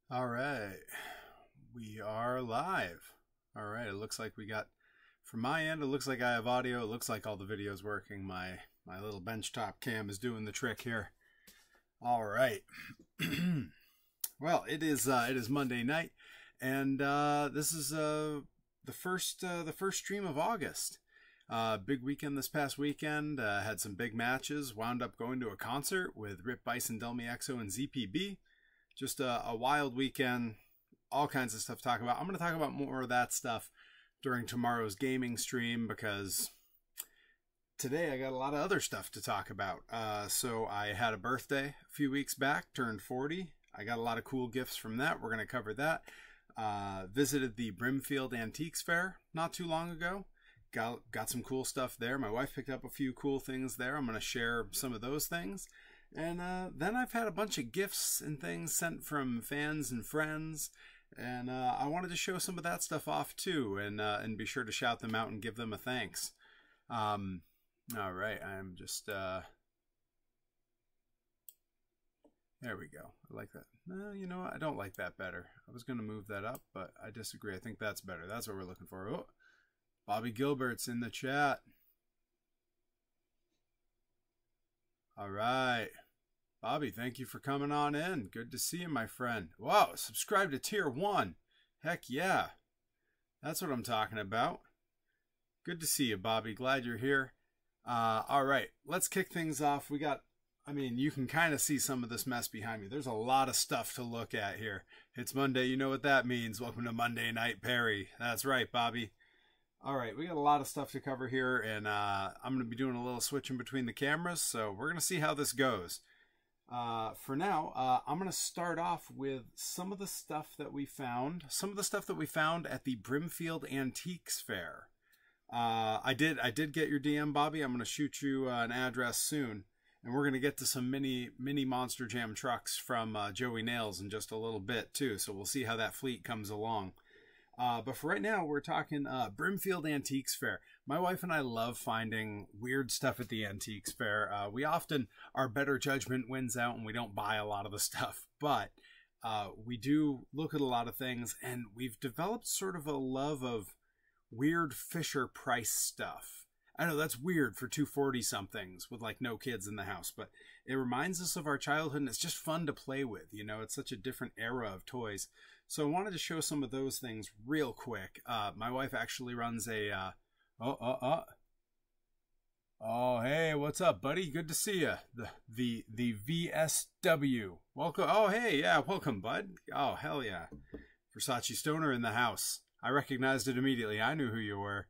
All right, we are live. All right, it looks like we got, from my end, it looks like I have audio. It looks like all the video's working. My little benchtop cam is doing the trick here. All right. Well, it is Monday night, and this is the first stream of August. Big weekend this past weekend. Had some big matches. Wound up going to a concert with Rip Bison, Delmi Exo, and ZPB. Just a wild weekend. All kinds of stuff to talk about. I'm going to talk about more of that stuff during tomorrow's gaming stream because today I got a lot of other stuff to talk about. So I had a birthday a few weeks back, turned 40. I got a lot of cool gifts from that. We're going to cover that. Visited the Brimfield Antiques Fair not too long ago. Got some cool stuff there. My wife picked up a few cool things there. I'm going to share some of those things. And then I've had a bunch of gifts and things sent from fans and friends. And I wanted to show some of that stuff off too. And be sure to shout them out and give them a thanks. All right, I'm just... there we go. I like that. No, you know what? I don't like that better. I was going to move that up, but I disagree. I think that's better. That's what we're looking for. Oh, Bobby Gilbert's in the chat. All right. Bobby, thank you for coming on in. Good to see you, my friend. Wow, subscribe to Tier 1. Heck yeah. That's what I'm talking about. Good to see you, Bobby. Glad you're here. All right, let's kick things off. We got... I mean, you can kind of see some of this mess behind me. There's a lot of stuff to look at here. It's Monday. You know what that means. Welcome to Monday Night Perry. That's right, Bobby. All right, we got a lot of stuff to cover here, and I'm going to be doing a little switching between the cameras, so we're going to see how this goes. For now, I'm going to start off with some of the stuff that we found. Some of the stuff that we found at the Brimfield Antiques Fair. I did get your DM, Bobby. I'm going to shoot you an address soon. And we're going to get to some mini Monster Jam trucks from Joey Nails in just a little bit, too. So we'll see how that fleet comes along. But for right now, we're talking Brimfield Antiques Fair. My wife and I love finding weird stuff at the Antiques Fair. We often, our better judgment wins out and we don't buy a lot of the stuff. But we do look at a lot of things. And we've developed sort of a love of weird Fisher Price stuff. I know that's weird for 240-somethings with like no kids in the house, but it reminds us of our childhood and it's just fun to play with. You know, it's such a different era of toys. So I wanted to show some of those things real quick. My wife actually runs a, oh, hey, what's up, buddy? Good to see you. The VSW. Welcome. Oh, hey, yeah, welcome, bud. Oh, hell yeah. Versace Stoner in the house. I recognized it immediately. I knew who you were.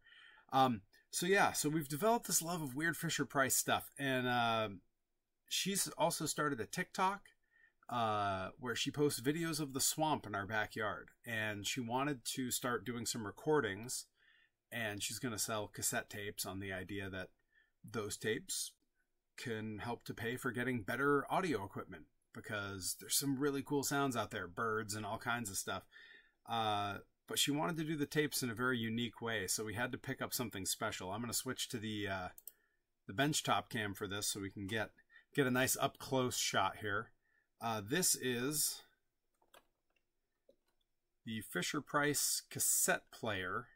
So yeah, so we've developed this love of weird Fisher Price stuff, and she's also started a TikTok where she posts videos of the swamp in our backyard, and she wanted to start doing some recordings, and she's going to sell cassette tapes on the idea that those tapes can help to pay for getting better audio equipment, because there's some really cool sounds out there, birds and all kinds of stuff. But she wanted to do the tapes in a very unique way, so we had to pick up something special. I'm going to switch to the benchtop cam for this so we can get a nice up-close shot here. This is the Fisher Price cassette player.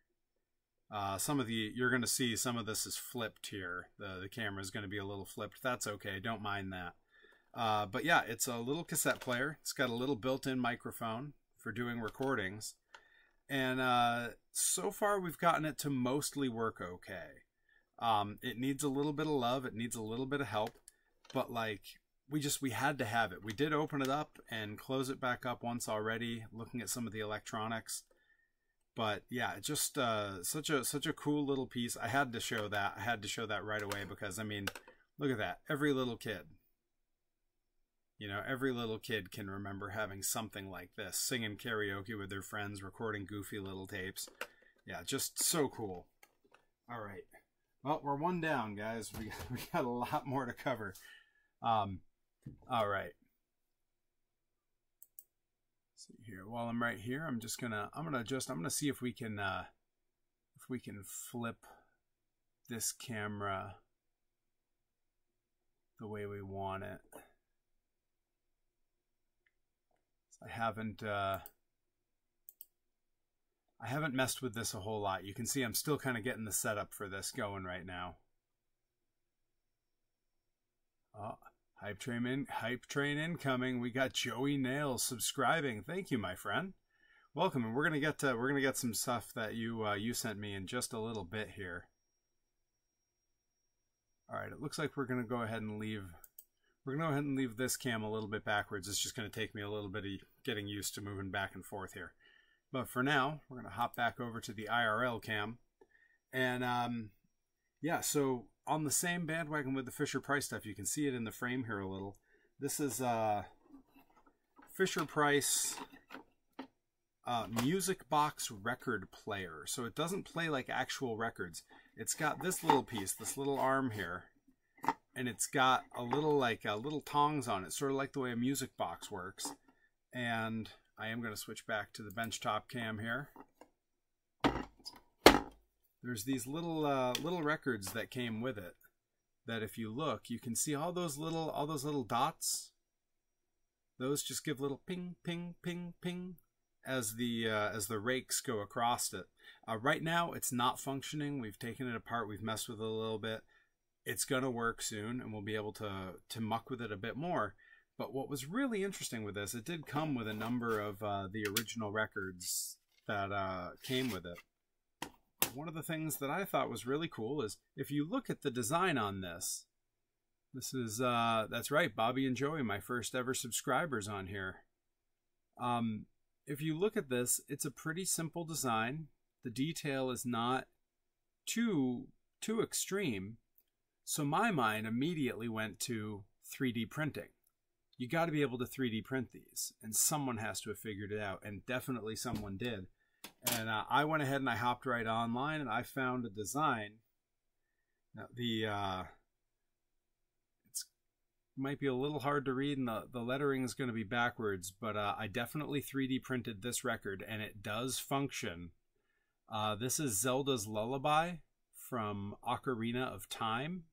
You're going to see some of this is flipped here. The camera is going to be a little flipped. That's okay. Don't mind that. But yeah, it's a little cassette player. It's got a little built-in microphone for doing recordings. And so far, we've gotten it to mostly work okay. It needs a little bit of love. It needs a little bit of help. But, like, we had to have it. We did open it up and close it back up once already, looking at some of the electronics. But, yeah, just such a cool little piece. I had to show that. I had to show that right away because, I mean, look at that. Every little kid. You know, every little kid can remember having something like this, singing karaoke with their friends, recording goofy little tapes. Yeah, just so cool. All right. Well, we're one down, guys. We got a lot more to cover. All right. Let's see here. While I'm right here, I'm gonna see if we can flip this camera the way we want it. I haven't messed with this a whole lot. You can see I'm still kind of getting the setup for this going right now. Oh, hype train incoming. We got Joey Nails subscribing. Thank you, my friend. Welcome, and we're gonna get some stuff that you sent me in just a little bit here. All right, it looks like we're gonna go ahead and leave. We're gonna go ahead and leave this cam a little bit backwards. It's just gonna take me a little bit of getting used to moving back and forth here. But for now, we're gonna hop back over to the IRL cam, and yeah. So on the same bandwagon with the Fisher-Price stuff, you can see it in the frame here a little. This is Fisher-Price music box record player. So it doesn't play like actual records. It's got this little piece, this little arm here, and it's got a little little tongs on it, sort of like the way a music box works. And I am going to switch back to the benchtop cam here. There's these little records that came with it. That if you look, you can see all those little dots. Those just give little ping, ping, ping, ping as the rakes go across it. Right now, it's not functioning. We've taken it apart. We've messed with it a little bit. It's gonna work soon, and we'll be able to muck with it a bit more. But what was really interesting with this, it did come with a number of the original records that came with it. One of the things that I thought was really cool is if you look at the design on this, this is, that's right, Bobby and Joey, my first ever subscribers on here. If you look at this, it's a pretty simple design. The detail is not too extreme. So my mind immediately went to 3D printing. You got to be able to 3D print these, and someone has to have figured it out, and definitely someone did. And I went ahead and I hopped right online and I found a design. Now it's might be a little hard to read, and the lettering is going to be backwards, but I definitely 3D printed this record, and it does function. This is Zelda's Lullaby from Ocarina of Time,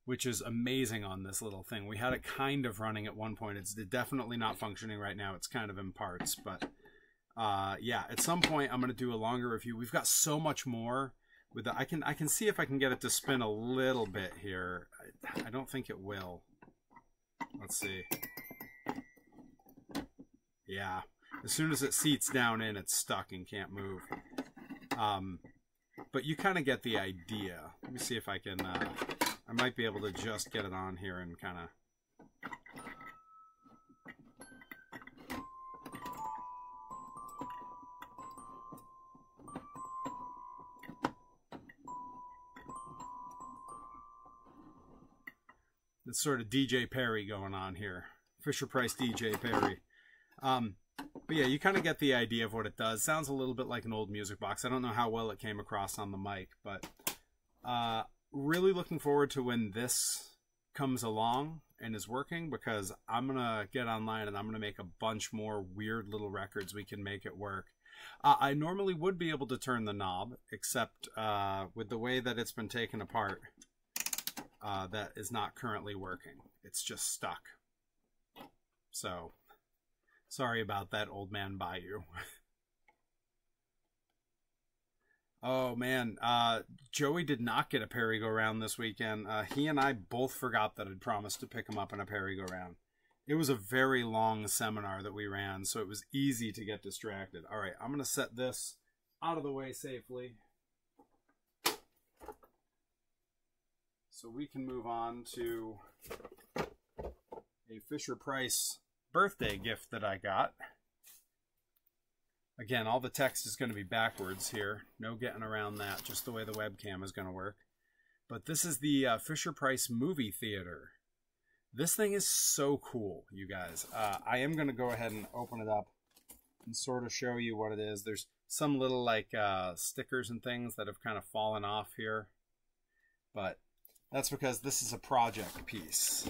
which is amazing on this little thing. We had it kind of running at one point. It's definitely not functioning right now. It's kind of in parts, but yeah, at some point I'm going to do a longer review. We've got so much more with the, I can see if I can get it to spin a little bit here. I don't think it will. Let's see. Yeah, as soon as it seats down in, it's stuck and can't move. But you kind of get the idea. Let me see if I can, I might be able to just get it on here and kind of... It's sort of DJ Perry going on here. Fisher-Price DJ Perry. But yeah, you kind of get the idea of what it does. Sounds a little bit like an old music box. I don't know how well it came across on the mic, but really looking forward to when this comes along and is working, because I'm going to get online and I'm going to make a bunch more weird little records. We can make it work. I normally would be able to turn the knob, except with the way that it's been taken apart, that is not currently working. It's just stuck. So, sorry about that, old man Bayou. Oh man, Joey did not get a Perry-Go-Round this weekend. He and I both forgot that I'd promised to pick him up in a Perry-Go-Round. It was a very long seminar that we ran, so it was easy to get distracted. All right, I'm going to set this out of the way safely, so we can move on to a Fisher-Price birthday gift that I got. Again, all the text is going to be backwards here. No getting around that, just the way the webcam is going to work. But this is the Fisher-Price movie theater. This thing is so cool, you guys. I am going to go ahead and open it up and sort of show you what it is. There's some little like stickers and things that have kind of fallen off here. But that's because this is a project piece.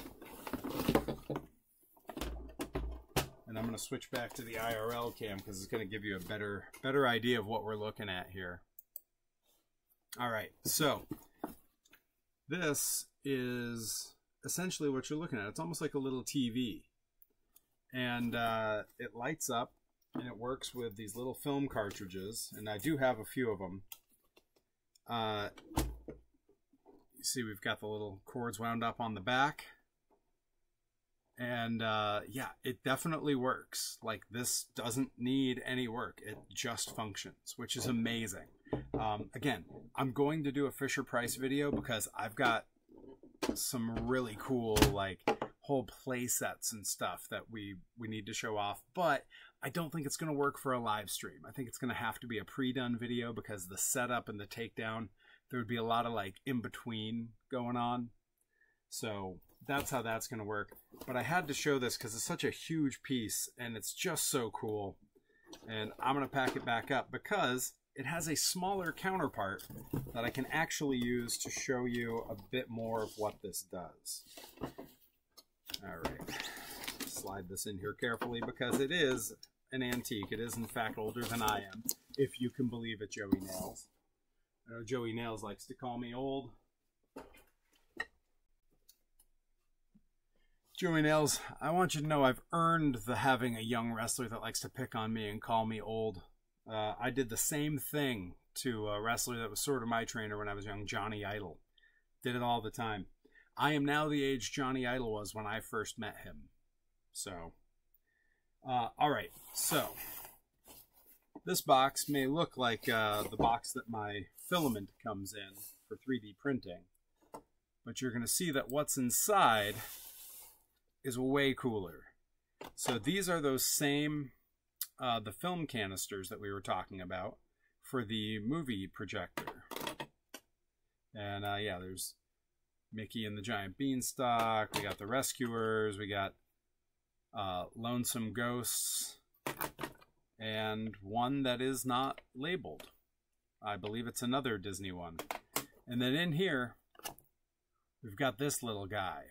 And I'm going to switch back to the IRL cam because it's going to give you a better idea of what we're looking at here. All right, so this is essentially what you're looking at. It's almost like a little TV. and it lights up, and it works with these little film cartridges, and I do have a few of them. You see we've got the little cords wound up on the back. And yeah, it definitely works. Like, this doesn't need any work. It just functions, which is amazing. Again, I'm going to do a Fisher Price video because I've got some really cool, like, whole play sets and stuff that we need to show off. But I don't think it's going to work for a live stream. I think it's going to have to be a pre-done video because the setup and the takedown, there would be a lot of, like, in-between going on. So that's how that's going to work. But I had to show this because it's such a huge piece and it's just so cool. And I'm going to pack it back up because it has a smaller counterpart that I can actually use to show you a bit more of what this does. All right. Slide this in here carefully because it is an antique. It is, in fact, older than I am, if you can believe it, Joey Nails. I know Joey Nails likes to call me old. Joey Nails, I want you to know I've earned the having a young wrestler that likes to pick on me and call me old. I did the same thing to a wrestler that was sort of my trainer when I was young, Johnny Idol. Did it all the time. I am now the age Johnny Idol was when I first met him. So, all right. So, this box may look like the box that my filament comes in for 3D printing. But you're going to see that what's inside is way cooler. So these are those same the film canisters that we were talking about for the movie projector. And yeah, there's Mickey and the Giant Beanstalk, we got the Rescuers, we got Lonesome Ghosts, and one that is not labeled. I believe it's another Disney one. And then in here we've got this little guy.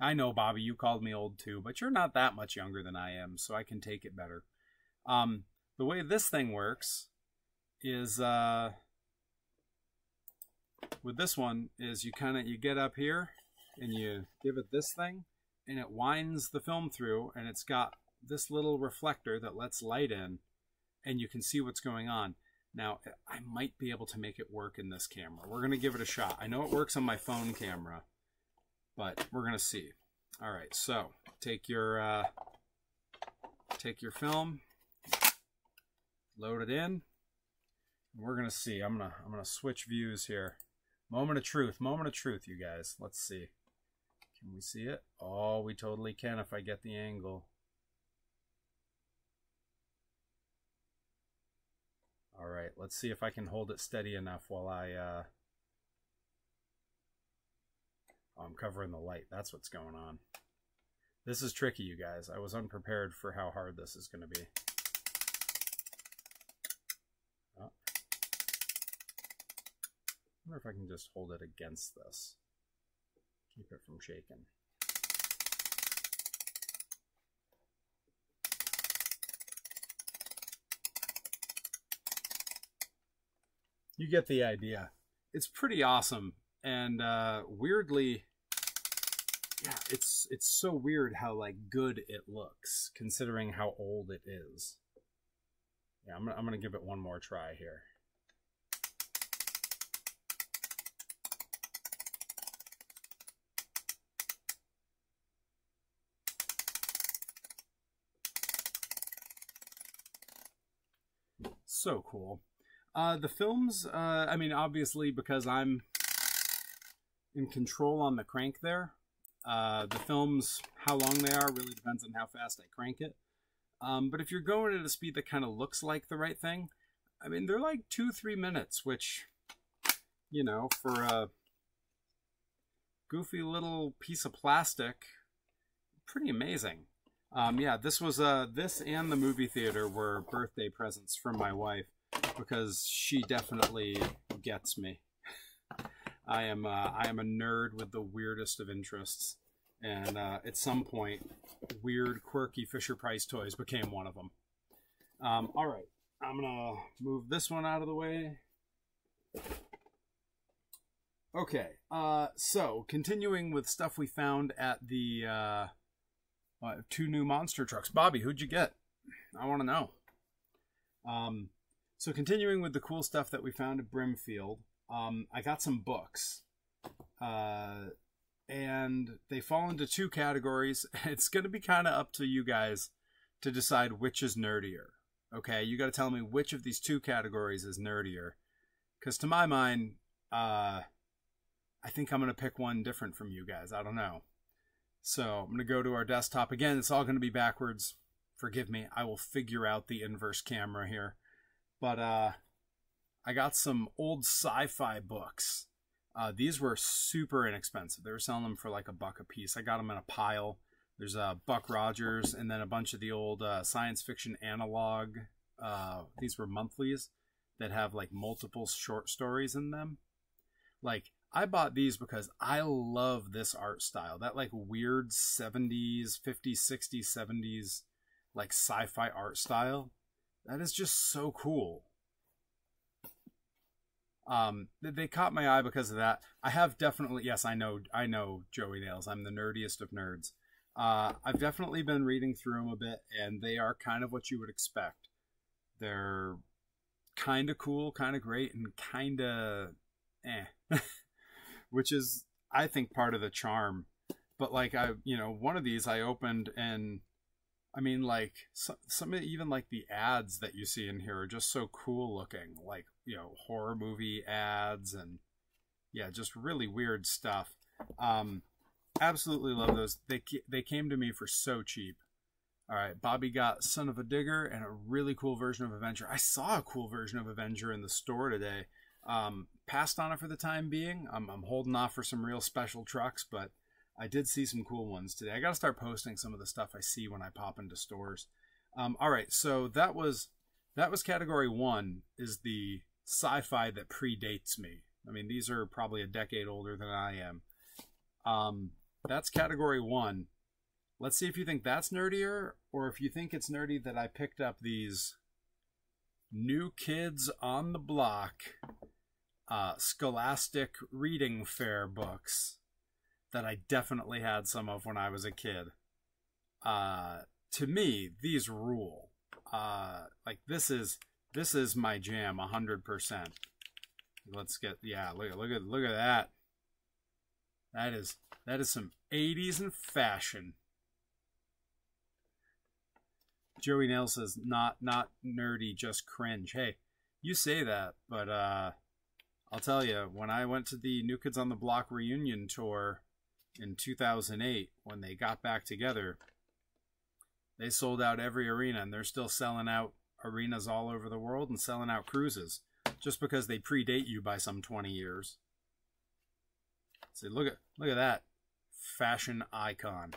I know, Bobby, you called me old too, but you're not that much younger than I am, so I can take it better. The way this thing works is, with this one, is you get up here and you give it this thing, and it winds the film through, and it's got this little reflector that lets light in, and you can see what's going on. Now, I might be able to make it work in this camera. We're going to give it a shot. I know it works on my phone camera, but we're going to see. All right, so take your film, load it in, and we're going to see. I'm going to switch views here. Moment of truth, you guys. Let's see. Can we see it? Oh, we totally can if I get the angle. All right, let's see if I can hold it steady enough while I I'm covering the light. That's what's going on. This is tricky, you guys. I was unprepared for how hard this is going to be. Oh. I wonder if I can just hold it against this. Keep it from shaking. You get the idea. It's pretty awesome. And weirdly, yeah, it's so weird how, like, good it looks considering how old it is. Yeah, I'm gonna give it one more try here. So cool. The films, I mean, obviously, because I'm in control on the crank there, the films, how long they are, really depends on how fast I crank it. But if you're going at a speed that kind of looks like the right thing, I mean, they're like 2-3 minutes, which, you know, for a goofy little piece of plastic, pretty amazing. Yeah, this was this and the movie theater were birthday presents from my wife because she definitely gets me. I am a nerd with the weirdest of interests, and at some point, weird, quirky Fisher Price toys became one of them. All right, I'm gonna move this one out of the way. Okay, so continuing with stuff we found at the I have 2 new monster trucks. Bobby, who'd you get? I want to know. So continuing with the cool stuff that we found at Brimfield, I got some books. And they fall into 2 categories. It's going to be kind of up to you guys to decide which is nerdier. Okay, you got to tell me which of these 2 categories is nerdier. Because to my mind, I think I'm going to pick one different from you guys. I don't know. So I'm going to go to our desktop. Again, it's all going to be backwards. Forgive me. I will figure out the inverse camera here. But I got some old sci-fi books. These were super inexpensive. They were selling them for like $1 a piece. I got them in a pile. There's Buck Rogers and then a bunch of the old science fiction analog. These were monthlies that have like multiple short stories in them. Like, I bought these because I love this art style. That like weird 70s, 50s, 60s, 70s like sci-fi art style. That is just so cool. They caught my eye because of that. I have definitely, yes, I know Joey Nails. I'm the nerdiest of nerds. I've definitely been reading through them a bit, and they are kind of what you would expect. They're kind of cool, kind of great, and kind of which is, I think, part of the charm. But like, one of these I opened, and I mean, like, some even like the ads that you see in here are just so cool looking, like, horror movie ads, and yeah, just really weird stuff. Absolutely love those. They came to me for so cheap. All right, Bobby got Son of a Digger and a really cool version of Avenger. I saw a cool version of Avenger in the store today. Passed on it for the time being. I'm holding off for some real special trucks, but I did see some cool ones today. I got to start posting some of the stuff I see when I pop into stores. All right, so that was category 1, is the sci-fi that predates me. I mean, these are probably a decade older than I am. That's category 1. Let's see if you think that's nerdier, or if you think it's nerdy that I picked up these New Kids on the Block Scholastic Reading Fair books that I definitely had some of when I was a kid. To me, these rule. Like, this is my jam 100%. Let's get, yeah, look at that. That is some 80s and fashion. Joey Nail says, not nerdy, just cringe. Hey, you say that, but I'll tell you, when I went to the New Kids on the Block reunion tour in 2008, when they got back together, they sold out every arena, and they're still selling out arenas all over the world and selling out cruises just because they predate you by some 20 years. See, look at that fashion icon.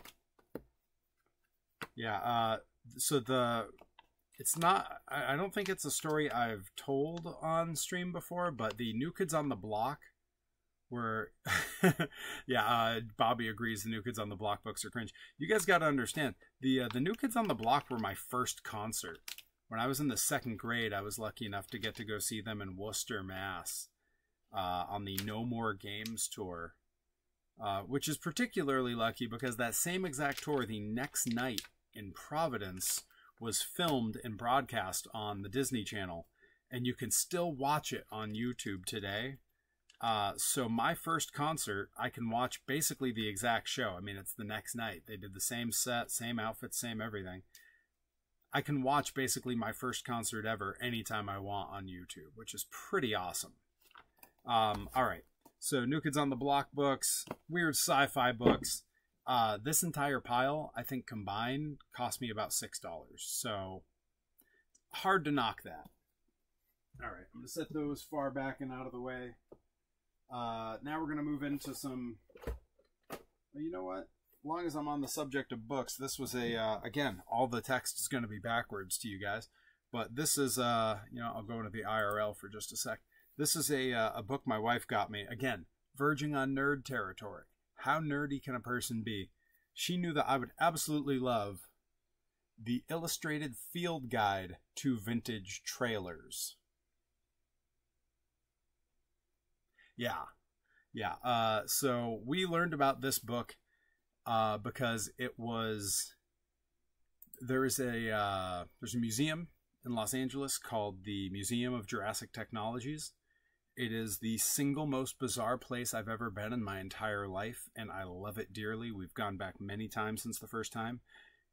Yeah, so it's not, I don't think it's a story I've told on stream before, but the New Kids on the Block were, yeah, Bobby agrees the New Kids on the Block books are cringe. You guys got to understand, the New Kids on the Block were my first concert. When I was in the 2nd grade, I was lucky enough to get to go see them in Worcester, Mass, on the No More Games tour, which is particularly lucky because that same exact tour, the next night in Providence, was filmed and broadcast on the Disney Channel, and you can still watch it on YouTube today. So my first concert, I can watch basically the exact show. I mean, it's the next night. They did the same set, same outfits, same everything. I can watch basically my first concert ever anytime I want on YouTube, which is pretty awesome. All right, so New Kids on the Block books, weird sci-fi books. This entire pile, I think combined, cost me about $6. So hard to knock that. All right, I'm going to set those far back and out of the way. Now we're going to move into some, well, you know what? As long as I'm on the subject of books, this was again, all the text is going to be backwards to you guys. But this is, I'll go into the IRL for just a sec. This is a book my wife got me. Again, verging on nerd territory. How nerdy can a person be? She knew that I would absolutely love the Illustrated Field Guide to Vintage Trailers. Yeah. So we learned about this book because it was there's a museum in Los Angeles called the Museum of Jurassic Technologies. It is the single most bizarre place I've ever been in my entire life, and I love it dearly. We've gone back many times since the first time.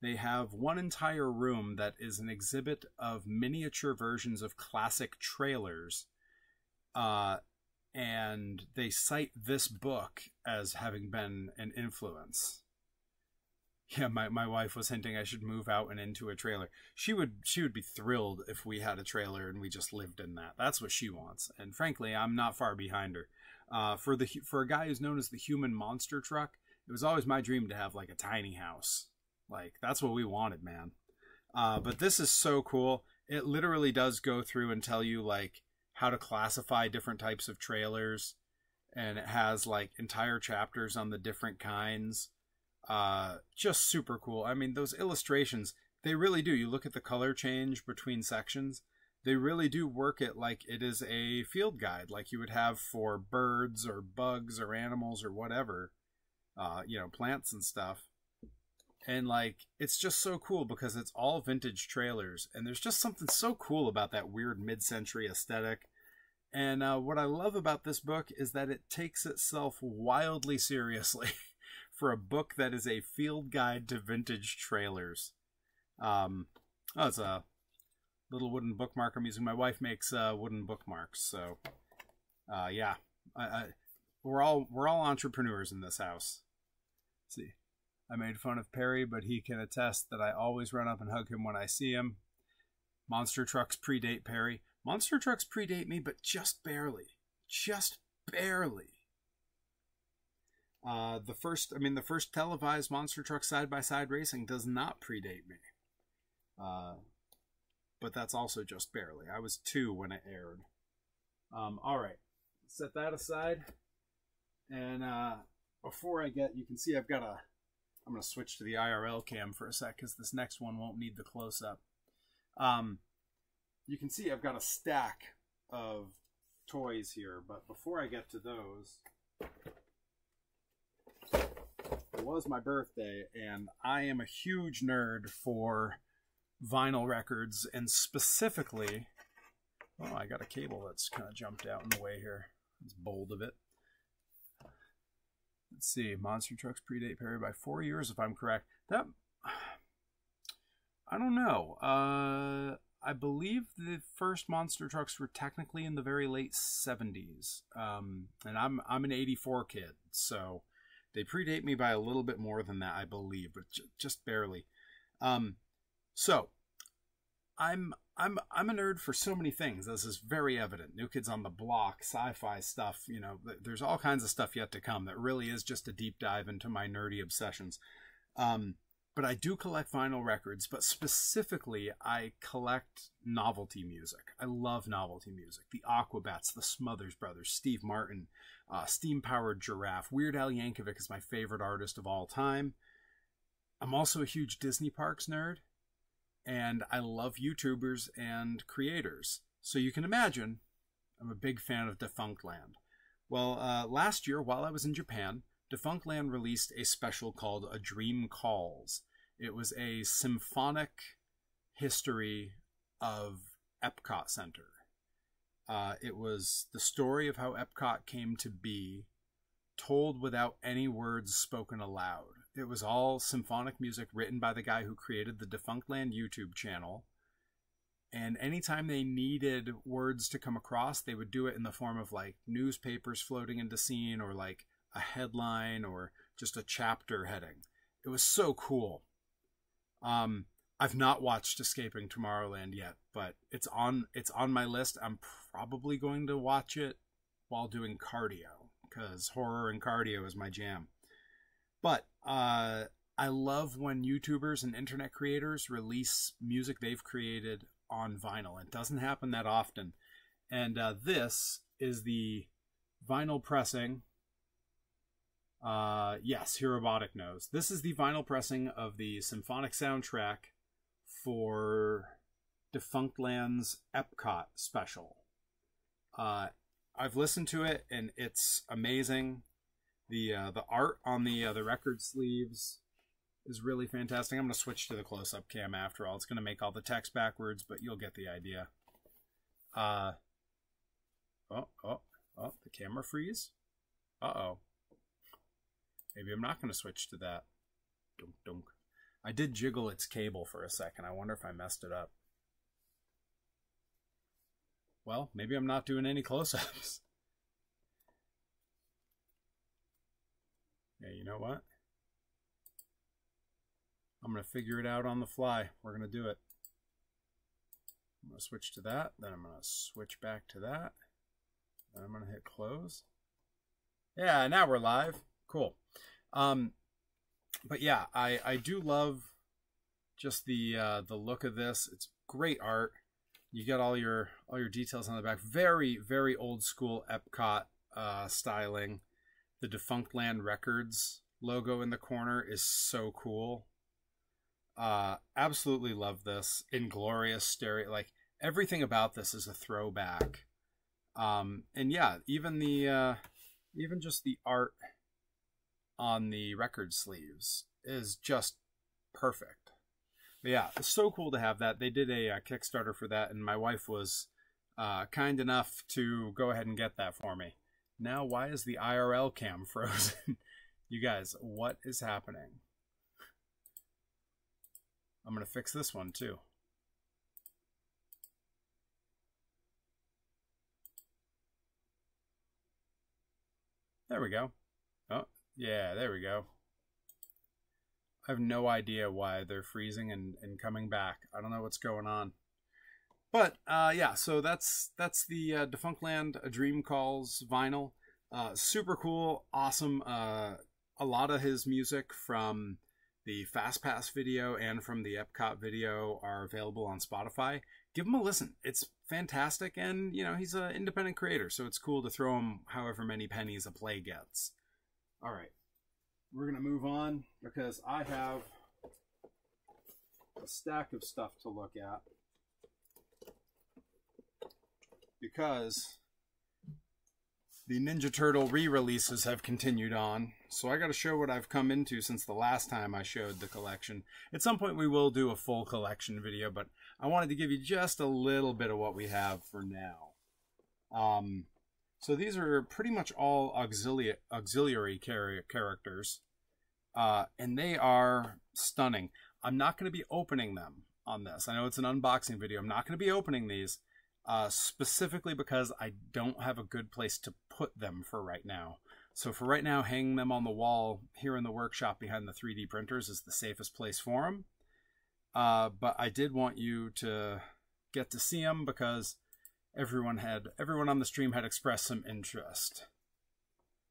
They have one entire room that is an exhibit of miniature versions of classic trailers, and they cite this book as having been an influence. Yeah, my wife was hinting I should move out and into a trailer. She would be thrilled if we had a trailer and we just lived in that. That's what she wants. And frankly, I'm not far behind her. For a guy who's known as the human monster truck, it was always my dream to have like a tiny house. Like, that's what we wanted, man. But this is so cool. It literally does go through and tell you like how to classify different types of trailers. And it has like entire chapters on the different kinds. Just super cool. I mean, those illustrations, they really do. You look at the color change between sections, they really do work it like it is a field guide, like you would have for birds or bugs or animals or whatever, plants and stuff. And like, it's just so cool because it's all vintage trailers, and there's just something so cool about that weird mid-century aesthetic. And what I love about this book is that it takes itself wildly seriously. For a book that is a field guide to vintage trailers. It's a little wooden bookmark I'm using. My wife makes wooden bookmarks, so yeah, we're all entrepreneurs in this house. Let's see, I made fun of Perry, but he can attest that I always run up and hug him when I see him. Monster trucks predate Perry. Monster trucks predate me, but just barely. Just barely. The first televised monster truck side-by-side racing does not predate me. But that's also just barely. I was 2 when it aired. All right, set that aside. And before you can see I'm going to switch to the IRL cam for a sec because this next one won't need the close-up. You can see I've got a stack of toys here, but before I get to those, it was my birthday, and I am a huge nerd for vinyl records, and specifically, oh, I got a cable that's kind of jumped out in the way here. It's bold of it. Let's see, monster trucks predate Perry by 4 years, if I'm correct. That, I don't know. I believe the first monster trucks were technically in the very late 70s, and I'm an 84 kid, so they predate me by a little bit more than that, I believe, but just barely. So I'm a nerd for so many things. This is very evident. New Kids on the Block, sci-fi stuff. There's all kinds of stuff yet to come that really is just a deep dive into my nerdy obsessions. But I do collect vinyl records, but specifically I collect novelty music. I love novelty music. The Aquabats, the Smothers Brothers, Steve Martin, Steam Powered Giraffe. Weird Al Yankovic is my favorite artist of all time. I'm also a huge Disney Parks nerd, and I love YouTubers and creators. So you can imagine I'm a big fan of Defunctland. Well, last year while I was in Japan, Defunctland released a special called A Dream Calls. It was a symphonic history of Epcot Center. It was the story of how Epcot came to be, told without any words spoken aloud. It was all symphonic music written by the guy who created the Defunctland YouTube channel. And anytime they needed words to come across, they would do it in the form of like newspapers floating into scene, or like a headline, or just a chapter heading. It was so cool. I've not watched Escaping Tomorrowland yet, but it's on my list. I'm probably going to watch it while doing cardio, because horror and cardio is my jam. But I love when YouTubers and internet creators release music they've created on vinyl. It doesn't happen that often. And this is the vinyl pressing. Yes, Hirobotic knows. This is the vinyl pressing of the symphonic soundtrack for Defunctland's Epcot special. I've listened to it, and it's amazing. The art on the record sleeves is really fantastic. I'm going to switch to the close-up cam after all. It's going to make all the text backwards, but you'll get the idea. Oh, the camera freeze. Uh-oh. Maybe I'm not going to switch to that. Dunk, dunk. I did jiggle its cable for a second. I wonder if I messed it up. Well, maybe I'm not doing any close-ups. Yeah, you know what? I'm going to figure it out on the fly. We're going to do it. I'm going to switch to that. Then I'm going to switch back to that. Then I'm going to hit close. Yeah, now we're live. Cool. But yeah, I do love just the look of this. It's great art. You get all your details on the back. Very, very old school Epcot styling. The Defunctland Records logo in the corner is so cool. Absolutely love this. Inglorious stereo, like everything about this is a throwback. And yeah, even just the art on the record sleeves is just perfect. But yeah, it's so cool to have that. They did a Kickstarter for that, and my wife was kind enough to go ahead and get that for me. Now, why is the IRL cam frozen? You guys, what is happening? I'm going to fix this one too. There we go. Oh, yeah, there we go. I have no idea why they're freezing and coming back. I don't know what's going on. But, yeah, so that's the Defunctland A Dream Calls vinyl. Super cool, awesome. A lot of his music from the Fast Pass video and from the Epcot video are available on Spotify. Give him a listen. It's fantastic, and, you know, he's an independent creator, so it's cool to throw him however many pennies a play gets. All right. We're going to move on because I have a stack of stuff to look at. Because the Ninja Turtle re-releases have continued on. So I got to show what I've come into since the last time I showed the collection. At some point we will do a full collection video, but I wanted to give you just a little bit of what we have for now. So these are pretty much all auxiliary characters, and they are stunning. I'm not going to be opening them on this. I know it's an unboxing video. I'm not going to be opening these, specifically because I don't have a good place to put them for right now. So for right now, hanging them on the wall here in the workshop behind the 3D printers is the safest place for them. But I did want you to get to see them because everyone on the stream had expressed some interest.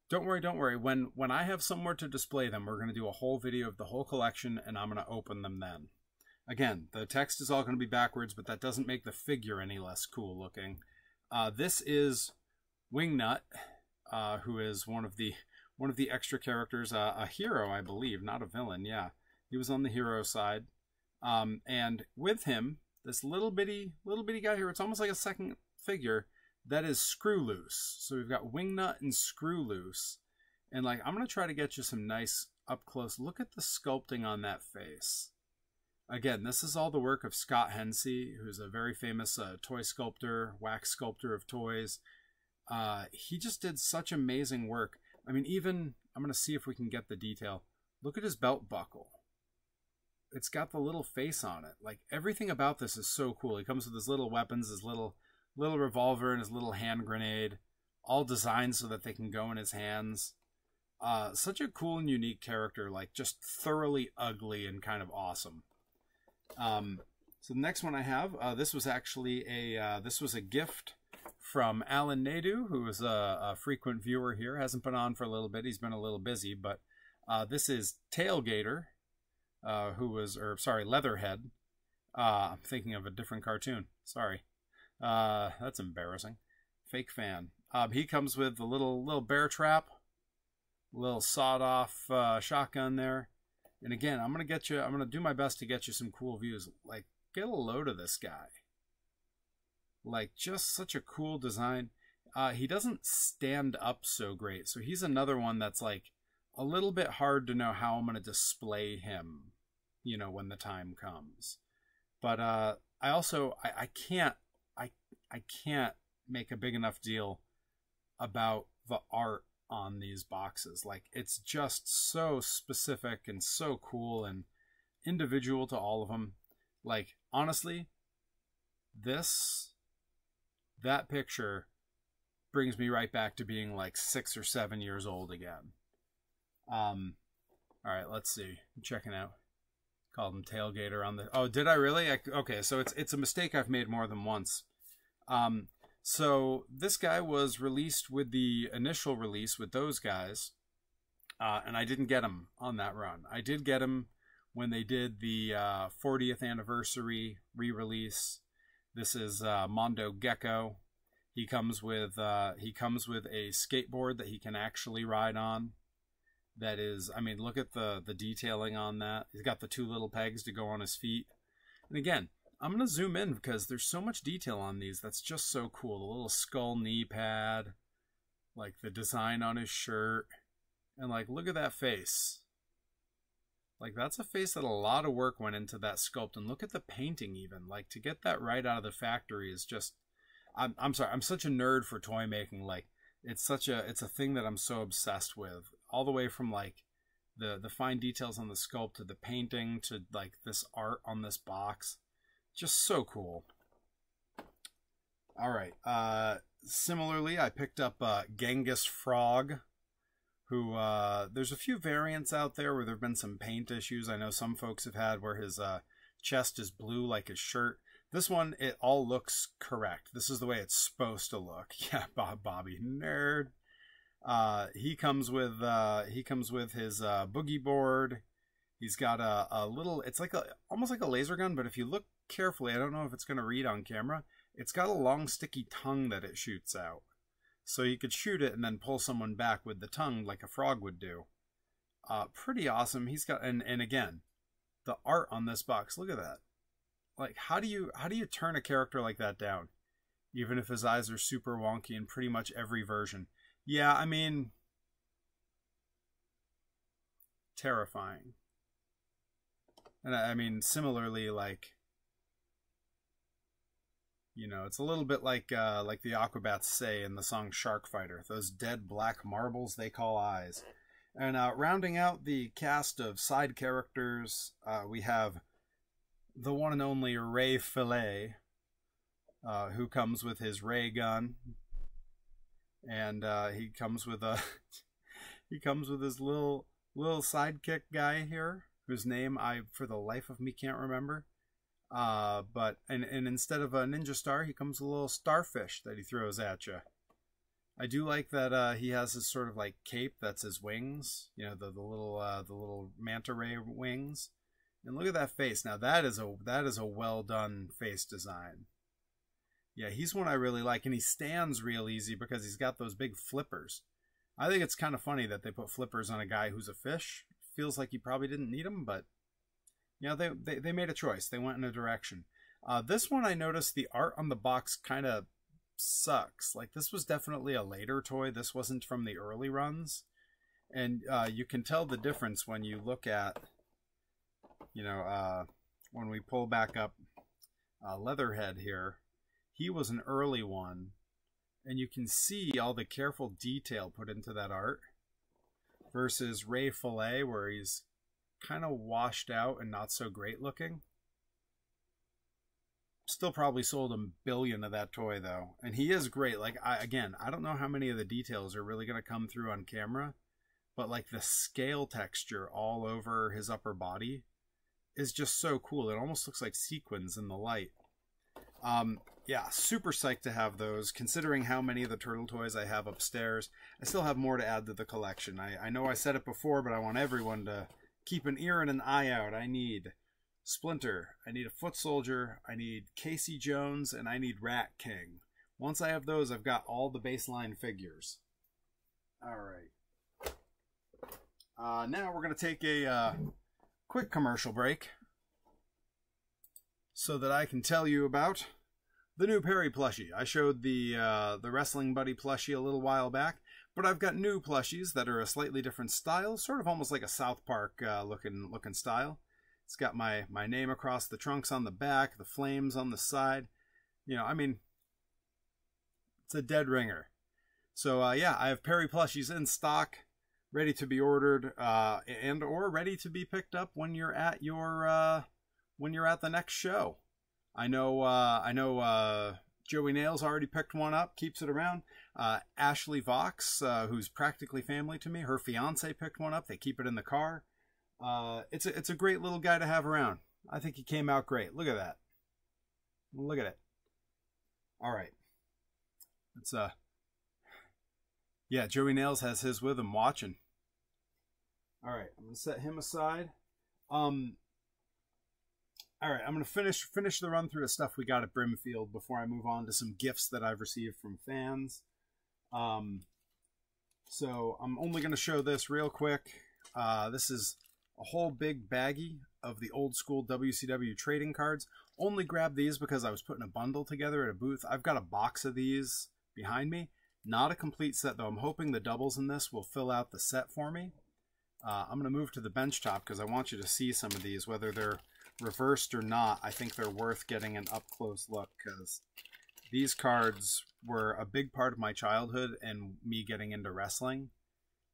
Don't worry. When I have somewhere to display them, we're going to do a whole video of the whole collection, and I'm going to open them then. Again, the text is all going to be backwards, but that doesn't make the figure any less cool looking. This is Wingnut, who is one of the extra characters, a hero, I believe, not a villain. Yeah, he was on the hero side, and with him, this little bitty guy here. It's almost like a second figure. That is Screw Loose. So we've got Wingnut and Screw Loose, and like I'm gonna try to get you some nice up close. Look at the sculpting on that face. Again, this is all the work of Scott Hensey, who's a very famous toy sculptor, wax sculptor of toys. He just did such amazing work. I mean, even, I'm going to see if we can get the detail. Look at his belt buckle. It's got the little face on it. Like, everything about this is so cool. He comes with his little weapons, his little revolver and his little hand grenade, all designed so that they can go in his hands. Such a cool and unique character, like just thoroughly ugly and kind of awesome. So the next one I have, this was actually a gift from Alan Nadeau, who is a frequent viewer here. Hasn't been on for a little bit. He's been a little busy, but this is Tailgater, Leatherhead. I'm thinking of a different cartoon. Sorry. That's embarrassing. Fake fan. He comes with the little bear trap, little sawed-off shotgun there. And again, I'm gonna do my best to get you some cool views. Like, get a load of this guy. Like, just such a cool design. He doesn't stand up so great, so he's another one that's like a little bit hard to know how I'm going to display him, you know, when the time comes. But I can't make a big enough deal about the art on these boxes. Like, it's just so specific and so cool and individual to all of them. Like, honestly, that picture brings me right back to being like 6 or 7 years old again. All right, let's see. I'm checking out. Called him Tailgater on the... Oh, did I really? Okay, so it's a mistake I've made more than once. So this guy was released with the initial release with those guys, and I didn't get him on that run. I did get him when they did the 40th anniversary re-release. This is Mondo Gecko. He comes with a skateboard that he can actually ride on. That is, I mean, look at the detailing on that. He's got the 2 little pegs to go on his feet. And again, I'm going to zoom in because there's so much detail on these that's just so cool. The little skull knee pad, like the design on his shirt, and like, look at that face. Like, that's a face that a lot of work went into that sculpt. And look at the painting even. Like, to get that right out of the factory is just... I'm sorry, I'm such a nerd for toy making. Like, it's a thing that I'm so obsessed with. All the way from like the fine details on the sculpt to the painting to like this art on this box. Just so cool. All right. Similarly, I picked up Genghis Frog, who there's a few variants out there where there have been some paint issues. I know some folks have had where his chest is blue like his shirt. This one, it all looks correct. This is the way it's supposed to look. Yeah, Bobby, nerd. He comes with his boogie board. He's got a little, it's like almost like a laser gun, but if you look carefully, I don't know if it's going to read on camera, it's got a long sticky tongue that it shoots out. So you could shoot it and then pull someone back with the tongue like a frog would do. Pretty awesome. He's got, and again, the art on this box, look at that. Like, how do you turn a character like that down? Even if his eyes are super wonky in pretty much every version. Yeah, I mean, terrifying. And I mean, similarly, like, you know, it's a little bit like the Aquabats say in the song Shark Fighter. Those dead black marbles they call eyes. And rounding out the cast of side characters, we have the one and only Ray Fillet, who comes with his ray gun. And he comes with his little sidekick guy here, whose name I for the life of me can't remember. But instead of a ninja star, he comes with a little starfish that he throws at you. I do like that he has this sort of like cape that's his wings, you know, the little manta ray wings. And look at that face. Now that is a well done face design. Yeah, he's one I really like, and he stands real easy because he's got those big flippers. I think it's kind of funny that they put flippers on a guy who's a fish. Feels like he probably didn't need them, but you know, they made a choice. They went in a direction. This one I noticed the art on the box kind of sucks. Like, this was definitely a later toy. This wasn't from the early runs. And you can tell the difference when you look at, you know, when we pull back up Leatherhead here. He was an early one, and you can see all the careful detail put into that art versus Ray Fillet, where he's kind of washed out and not so great looking. Still probably sold a billion of that toy though, and he is great. Like, I don't know how many of the details are really going to come through on camera, but like the scale texture all over his upper body is just so cool. It almost looks like sequins in the light. Yeah, super psyched to have those, considering how many of the turtle toys I have upstairs. I still have more to add to the collection. I know I said it before, but I want everyone to keep an ear and an eye out. I need Splinter, I need a Foot Soldier, I need Casey Jones, and I need Rat King. Once I have those, I've got all the baseline figures. Alright. Now we're going to take a quick commercial break so that I can tell you about the new Perry plushie. I showed the Wrestling Buddy plushie a little while back, But I've got new plushies that are a slightly different style, sort of almost like a South Park looking style. It's got my name across the trunks on the back, the flames on the side. You know, I mean, it's a dead ringer. So yeah, I have Perry plushies in stock, ready to be ordered, and or ready to be picked up when you're at your when you're at the next show. I know Joey Nails already picked one up, keeps it around. Ashley Vox, who's practically family to me, her fiance picked one up. They keep it in the car. It's a great little guy to have around. I think he came out great. Look at that. Look at it. All right. It's yeah, Joey Nails has his with him watching. All right, I'm gonna set him aside. All right, I'm gonna finish the run through of stuff we got at Brimfield before I move on to some gifts that I've received from fans. So I'm only gonna show this real quick. This is a whole big baggie of the old school WCW trading cards. Only grabbed these because I was putting a bundle together at a booth. I've got a box of these behind me. Not a complete set though. I'm hoping the doubles in this will fill out the set for me. I'm going to move to the bench top because I want you to see some of these, whether they're reversed or not. I think they're worth getting an up-close look because these cards were a big part of my childhood and me getting into wrestling.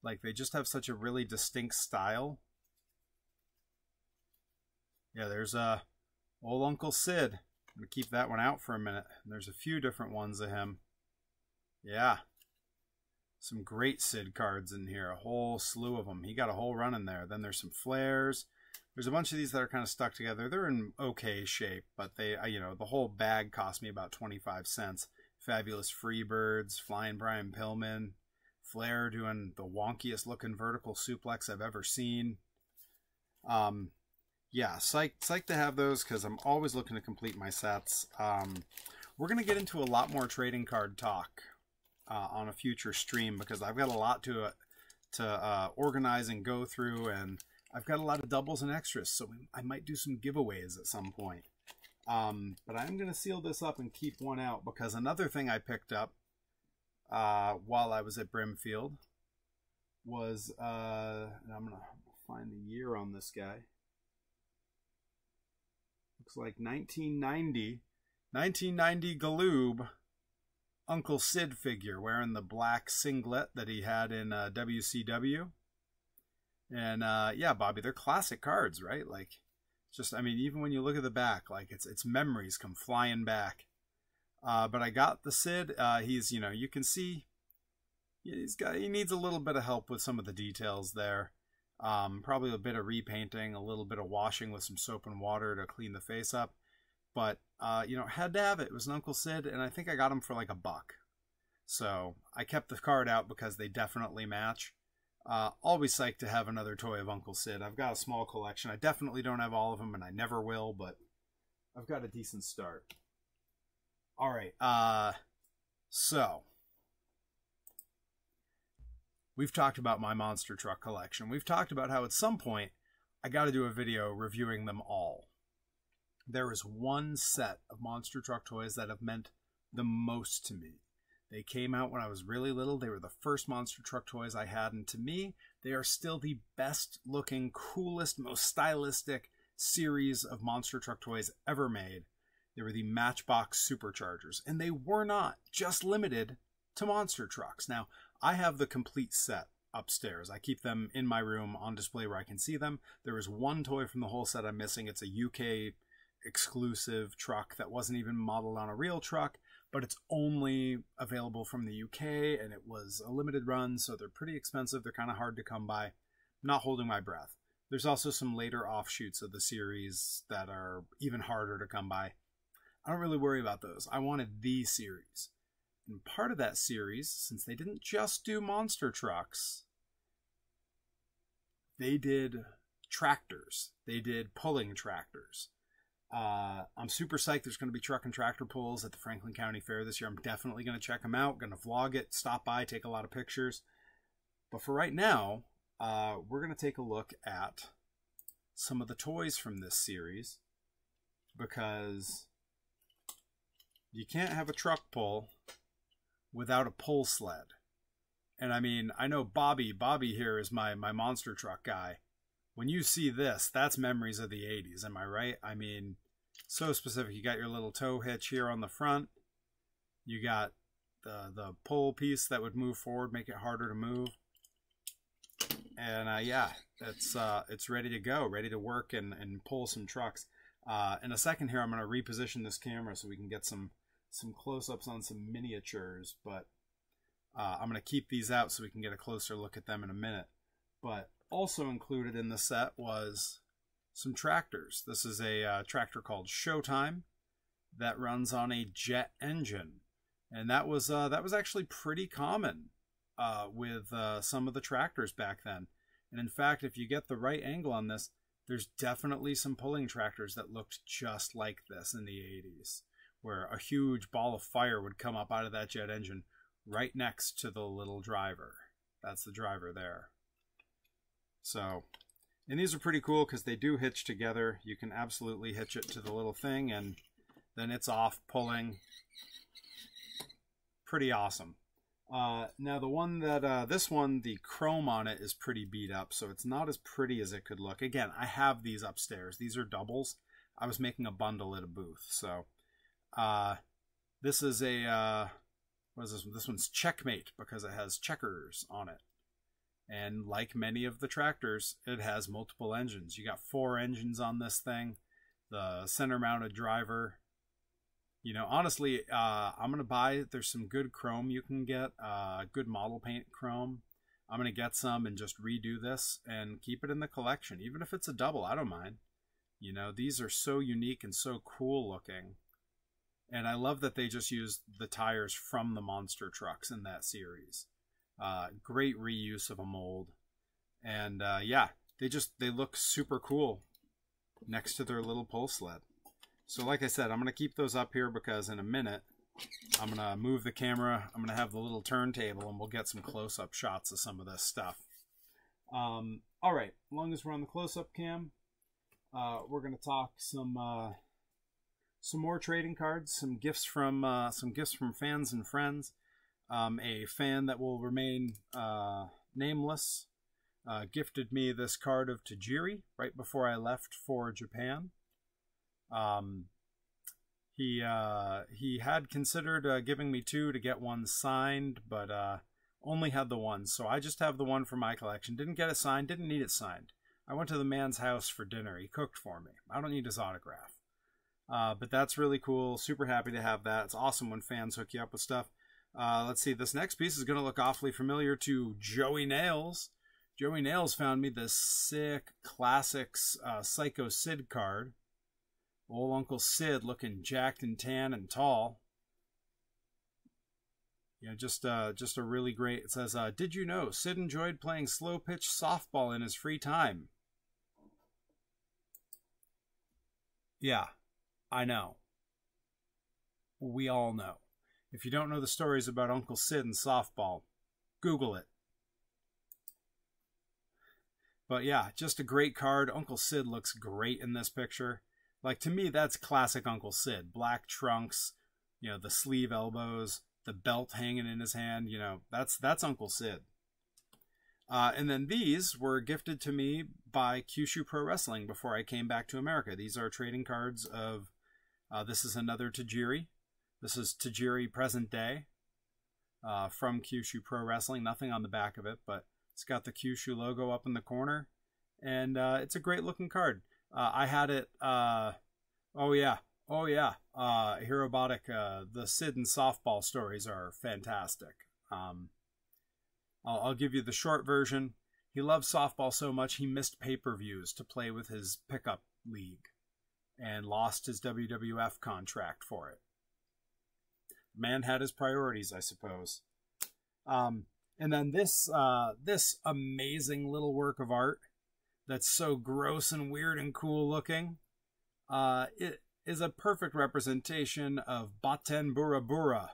Like, they just have such a really distinct style. Yeah, there's old Uncle Sid. I'm going to keep that one out for a minute. There's a few different ones of him. Yeah. Some great Sid cards in here. A whole slew of them. He got a whole run in there. Then there's some flares. There's a bunch of these that are kind of stuck together. They're in okay shape, but they, you know, the whole bag cost me about 25 cents. Fabulous Freebirds, Flying Brian Pillman, Flair doing the wonkiest looking vertical suplex I've ever seen. Yeah, psyched to have those because I'm always looking to complete my sets. We're going to get into a lot more trading card talk on a future stream because I've got a lot to organize and go through, and I've got a lot of doubles and extras, so I might do some giveaways at some point. But I'm going to seal this up and keep one out because another thing I picked up while I was at Brimfield was, and I'm going to find the year on this guy. Looks like 1990 Galoob Uncle Sid figure wearing the black singlet that he had in WCW. And yeah, Bobby, they're classic cards, right? Like, just, I mean, even when you look at the back, like it's memories come flying back. But I got the Sid. He's, you know, you can see he needs a little bit of help with some of the details there. Probably a bit of repainting, a little bit of washing with some soap and water to clean the face up. But, you know, had to have it. It was an Uncle Sid, and I think I got him for like $1. So I kept the card out because they definitely match. Always psyched to have another toy of Uncle Sid. I've got a small collection. I definitely don't have all of them, and I never will, but I've got a decent start. All right, so we've talked about my monster truck collection. We've talked about how at some point I got to do a video reviewing them all. There is one set of monster truck toys that have meant the most to me. They came out when I was really little. They were the first monster truck toys I had, and to me, they are still the best looking, coolest, most stylistic series of monster truck toys ever made. They were the Matchbox Superchargers, and they were not just limited to monster trucks. Now, I have the complete set upstairs. I keep them in my room on display where I can see them. There is one toy from the whole set I'm missing. It's a UK exclusive truck that wasn't even modeled on a real truck, but it's only available from the UK, and it was a limited run, so they're pretty expensive. They're kind of hard to come by. I'm not holding my breath. There's also some later offshoots of the series that are even harder to come by. I don't really worry about those. I wanted the series. And part of that series, since they didn't just do monster trucks, they did tractors. They did pulling tractors. I'm super psyched. There's going to be truck and tractor pulls at the Franklin County Fair this year. I'm definitely going to check them out. Going to vlog it, stop by, take a lot of pictures. But for right now, we're going to take a look at some of the toys from this series, because you can't have a truck pull without a pull sled. And I mean, I know Bobby here is my monster truck guy. When you see this, that's memories of the 80s, am I right? I mean, so specific. You got your little tow hitch here on the front. You got the pull piece that would move forward, make it harder to move. And yeah, it's ready to go, ready to work and pull some trucks. In a second here, I'm going to reposition this camera so we can get some close-ups on some miniatures, but I'm going to keep these out so we can get a closer look at them in a minute. But also included in the set was some tractors. This is a tractor called Showtime that runs on a jet engine, and that was actually pretty common with some of the tractors back then. And in fact, if you get the right angle on this, there's definitely some pulling tractors that looked just like this in the 80s, where a huge ball of fire would come up out of that jet engine right next to the little driver. That's the driver there. So, and these are pretty cool because they do hitch together. You can absolutely hitch it to the little thing and then it's off pulling. Pretty awesome. Now the one that, this one, the chrome on it is pretty beat up, so it's not as pretty as it could look. Again, I have these upstairs. These are doubles. I was making a bundle at a booth. So, this is a, what is this one? This one's Checkmate because it has checkers on it. And like many of the tractors, it has multiple engines. You got 4 engines on this thing. The center mounted driver. You know, honestly, I'm going to buy, there's some good chrome you can get, good model paint chrome. I'm going to get some and just redo this and keep it in the collection. Even if it's a double, I don't mind. You know, these are so unique and so cool looking. And I love that they just used the tires from the monster trucks in that series. Great reuse of a mold. And yeah, they look super cool next to their little pull sled. So like I said, I'm going to keep those up here because in a minute, I'm going to move the camera. I'm going to have the little turntable and we'll get some close-up shots of some of this stuff. All right, as long as we're on the close-up cam, we're going to talk some more trading cards, some gifts from fans and friends. A fan that will remain nameless gifted me this card of Tajiri right before I left for Japan. He had considered giving me 2 to get one signed, but only had the one, so I just have the one for my collection. Didn't get it signed, didn't need it signed. I went to the man's house for dinner. He cooked for me. I don't need his autograph. But that's really cool. Super happy to have that. It's awesome when fans hook you up with stuff. Let's see. This next piece is going to look awfully familiar to Joey Nails. Joey Nails found me this sick Classics Sycho Sid card. Old Uncle Sid looking jacked and tan and tall. You know, just a really great. It says, "Did you know Sid enjoyed playing slow pitch softball in his free time?" Yeah, I know. We all know. If you don't know the stories about Uncle Sid and softball, Google it. But yeah, just a great card. Uncle Sid looks great in this picture. Like, to me, that's classic Uncle Sid. Black trunks, you know, the sleeve elbows, the belt hanging in his hand. You know, that's Uncle Sid. And then these were gifted to me by Kyushu Pro Wrestling before I came back to America. These are trading cards of, this is another Tajiri. This is Tajiri present day from Kyushu Pro Wrestling. Nothing on the back of it, but it's got the Kyushu logo up in the corner. And it's a great looking card. I had it, Herobotic, the Sid and softball stories are fantastic. I'll give you the short version. He loved softball so much he missed pay-per-views to play with his pickup league and lost his WWF contract for it. Man had his priorities, I suppose. And then this amazing little work of art that's so gross and weird and cool looking. It is a perfect representation of Batten Bura Bura,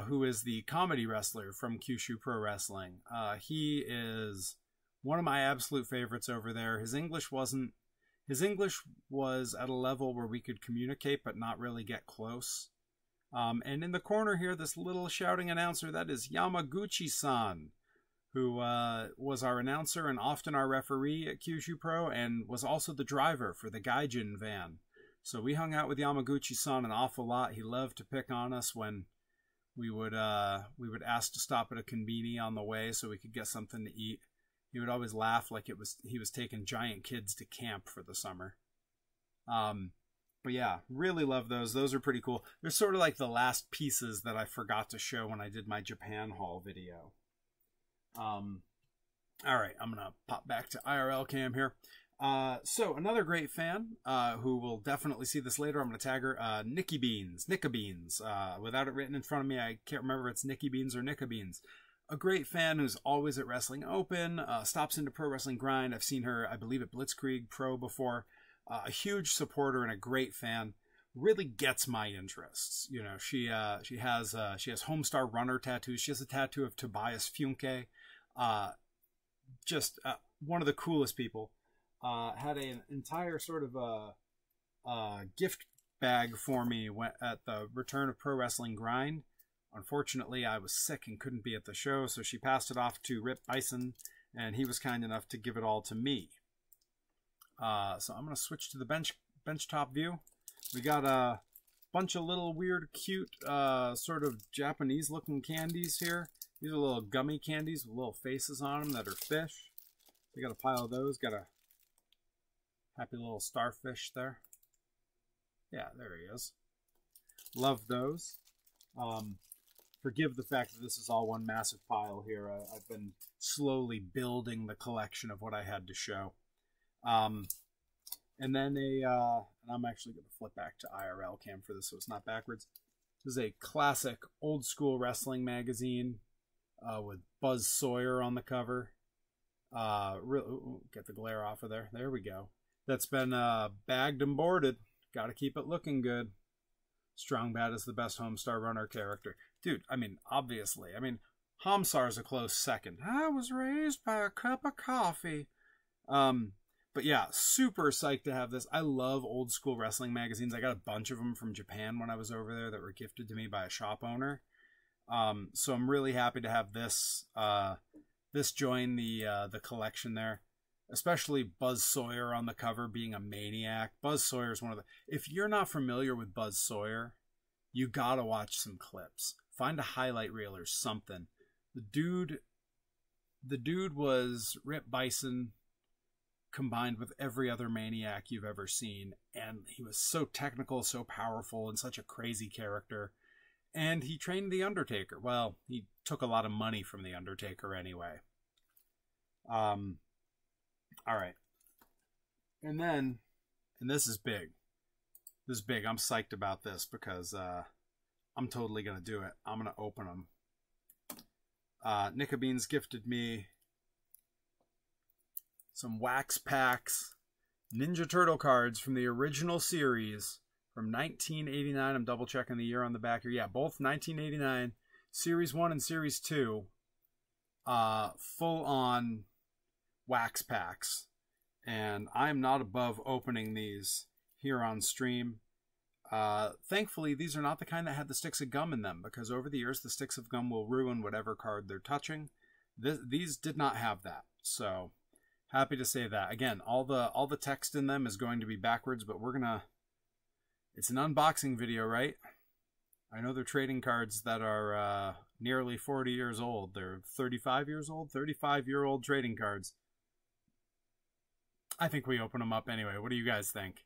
who is the comedy wrestler from Kyushu Pro Wrestling. He is one of my absolute favorites over there. His English was at a level where we could communicate but not really get close. And in the corner here, this little shouting announcer, that is Yamaguchi-san, who was our announcer and often our referee at Kyushu Pro, and was also the driver for the Gaijin van. So we hung out with Yamaguchi-san an awful lot. He loved to pick on us when we would ask to stop at a conveni on the way so we could get something to eat. He would always laugh like he was taking giant kids to camp for the summer. But yeah, really love those. Those are pretty cool. They're sort of like the last pieces that I forgot to show when I did my Japan haul video. All right, I'm going to pop back to IRL cam here. So another great fan, who will definitely see this later. I'm going to tag her, Nicka Beans. Without it written in front of me, I can't remember if it's Nicky Beans or Nicka Beans. A great fan who's always at Wrestling Open, stops into Pro Wrestling Grind. I've seen her, I believe, at Blitzkrieg Pro before. A huge supporter and a great fan. Really gets my interests. You know, she has Homestar Runner tattoos. She has a tattoo of Tobias Funke. Just one of the coolest people. Had an entire sort of gift bag for me at the return of Pro Wrestling Grind. Unfortunately, I was sick and couldn't be at the show, so she passed it off to Rip Bison, and he was kind enough to give it all to me. So I'm going to switch to the benchtop view. We got a bunch of little weird, cute, sort of Japanese-looking candies here. These are little gummy candies with little faces on them that are fish. We got a pile of those. Got a happy little starfish there. Yeah, there he is. Love those. Forgive the fact that this is all one massive pile here. I've been slowly building the collection of what I had to show. And then and I'm actually going to flip back to IRL cam for this so it's not backwards. This is a classic old school wrestling magazine with Buzz Sawyer on the cover. Get the glare off of there. There we go. That's been bagged and boarded. Got to keep it looking good. Strong Bad is the best Homestar Runner character. Dude, I mean, obviously. I mean, Homstar's a close second. I was raised by a cup of coffee. But yeah, super psyched to have this. I love old school wrestling magazines. I got a bunch of them from Japan when I was over there that were gifted to me by a shop owner. So I'm really happy to have this join the collection there. Especially Buzz Sawyer on the cover being a maniac. Buzz Sawyer is one of the... If you're not familiar with Buzz Sawyer, you gotta watch some clips. Find a highlight reel or something. The dude was Rip Bison combined with every other maniac you've ever seen. And he was so technical, so powerful, and such a crazy character. And he trained The Undertaker. Well, he took a lot of money from The Undertaker anyway. All right. And then, and this is big. This is big. I'm psyched about this because I'm totally going to do it. I'm going to open them. Nicka Beans gifted me some wax packs, Ninja Turtle cards from the original series from 1989. I'm double checking the year on the back here. Yeah, both 1989. Series 1 and Series 2. Full on wax packs, and I'm not above opening these here on stream. Thankfully, these are not the kind that had the sticks of gum in them, because over the years the sticks of gum will ruin whatever card they're touching. These did not have that, so happy to say that. Again, all the text in them is going to be backwards, but it's an unboxing video, right? I know they're trading cards that are nearly 40 years old. They're 35 years old, 35-year-old trading cards. I think we open them up anyway. What do you guys think?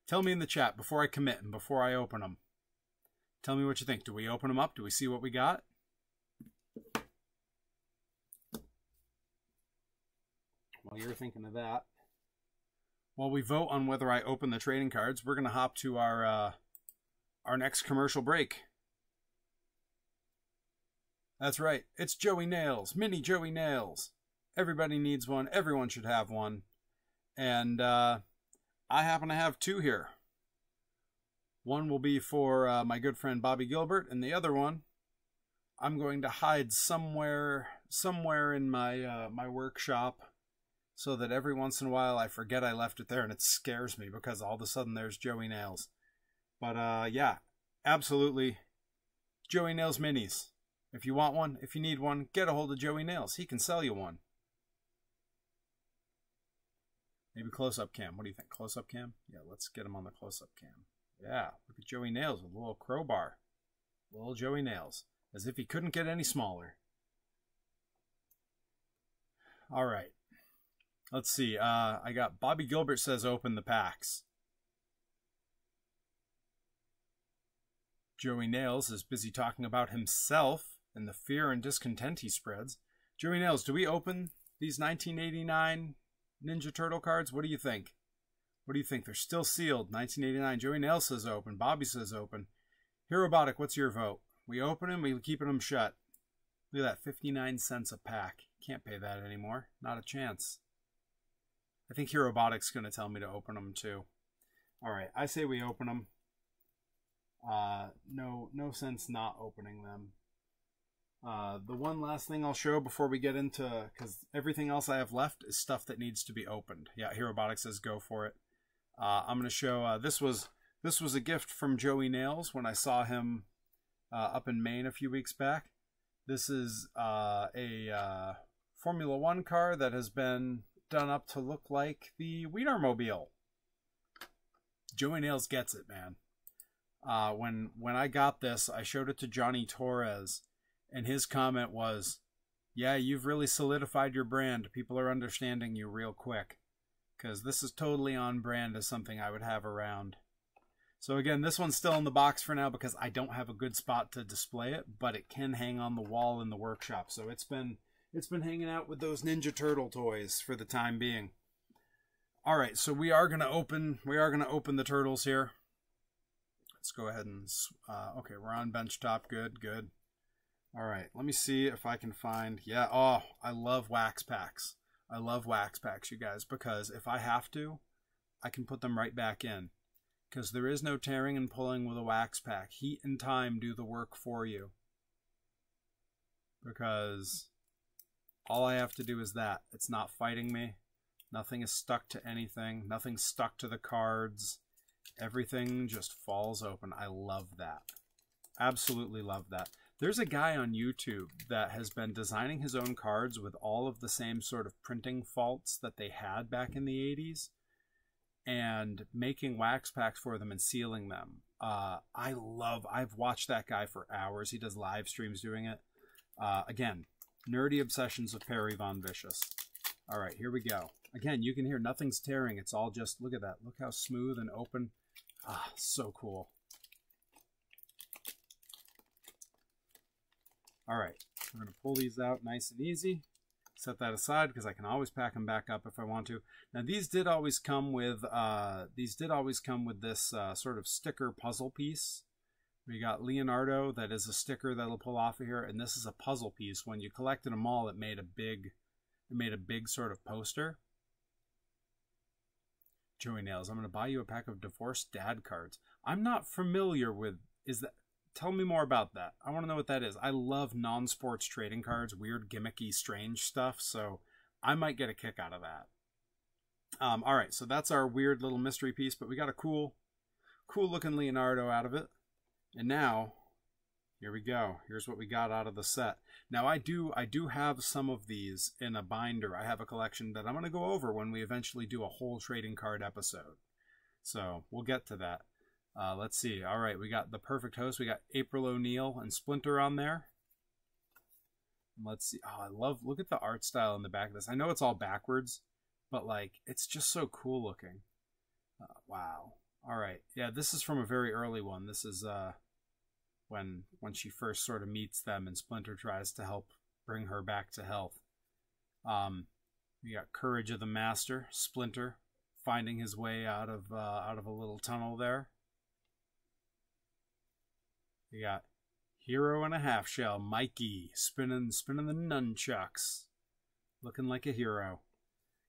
Tell me in the chat before I commit and before I open them. Tell me what you think. Do we open them up? Do we see what we got? While you're thinking of that, while we vote on whether I open the trading cards, we're going to hop to our next commercial break. That's right. It's Joey Nails. Mini Joey Nails. Everybody needs one. Everyone should have one. And I happen to have two here. One will be for my good friend Bobby Gilbert, and the other one I'm going to hide somewhere in my my workshop, so that every once in a while I forget I left it there, and it scares me because all of a sudden there's Joey Nails. But yeah, absolutely Joey Nails minis. If you want one, if you need one, get a hold of Joey Nails. He can sell you one. Maybe close-up cam. What do you think? Close-up cam? Yeah, let's get him on the close-up cam. Yeah, look at Joey Nails with a little crowbar. Little Joey Nails. As if he couldn't get any smaller. All right. Let's see. I got Bobby Gilbert says open the packs. Joey Nails is busy talking about himself and the fear and discontent he spreads. Joey Nails, do we open these 1989 Ninja Turtle cards? What do you think? What do you think? They're still sealed. 1989. Joey Nails says open. Bobby says open. Herobotic, what's your vote? We open them, we keeping them shut. Look at that, 59 cents a pack. Can't pay that anymore. Not a chance. I think Herobotic's going to tell me to open them too. All right, I say we open them. No sense not opening them. The one last thing I'll show before we get into, because everything else I have left is stuff that needs to be opened. Yeah, Herobotic says go for it. I'm going to show, this was a gift from Joey Nails when I saw him up in Maine a few weeks back. This is a Formula One car that has been done up to look like the Weinermobile. Joey Nails gets it, man. When I got this, I showed it to Johnny Torres, and his comment was, yeah, you've really solidified your brand. People are understanding you real quick. Because this is totally on brand as something I would have around. So again, this one's still in the box for now because I don't have a good spot to display it, but it can hang on the wall in the workshop. So it's been hanging out with those Ninja Turtle toys for the time being. All right, so we are gonna open the turtles here. Let's go ahead and okay, we're on benchtop. Good. All right, let me see if I can find. Yeah, oh, I love wax packs. I love wax packs, you guys, because if I have to, I can put them right back in. Because there is no tearing and pulling with a wax pack. Heat and time do the work for you. Because all I have to do is that. It's not fighting me. Nothing is stuck to anything. Nothing's stuck to the cards. Everything just falls open. I love that. Absolutely love that. There's a guy on YouTube that has been designing his own cards with all of the same sort of printing faults that they had back in the 80s. And making wax packs for them and sealing them. I've watched that guy for hours. He does live streams doing it. Again, nerdy obsessions of Perry Von Vicious. All right, here we go. Again, you can hear nothing's tearing. It's all just, look at that. Look how smooth and open. Ah, so cool. All right, we're going to pull these out nice and easy. Set that aside because I can always pack them back up if I want to. Now these did always come with this sort of sticker puzzle piece. We got Leonardo, that is a sticker that'll pull off of here, and this is a puzzle piece. When you collected them all, it made a big sort of poster. Joey Nails, I'm going to buy you a pack of divorced dad cards. I'm not familiar with, tell me more about that. I want to know what that is. I love non-sports trading cards, weird, gimmicky, strange stuff, so I might get a kick out of that. All right, so that's our weird little mystery piece, but we got a cool looking Leonardo out of it. And now, here we go. Here's what we got out of the set. Now, I do have some of these in a binder. I have a collection that I'm going to go over when we eventually do a whole trading card episode. So we'll get to that. Let's see. All right, we got the perfect host. We got April O'Neil and Splinter on there. Let's see. Oh, look at the art style in the back of this. I know it's all backwards, but like, it's just so cool looking. Wow. All right. Yeah, this is from a very early one. This is when she first sort of meets them and Splinter tries to help bring her back to health. We got Courage of the Master, Splinter finding his way out of a little tunnel there. We got Hero and a Half Shell, Mikey, spinning the nunchucks. Looking like a hero.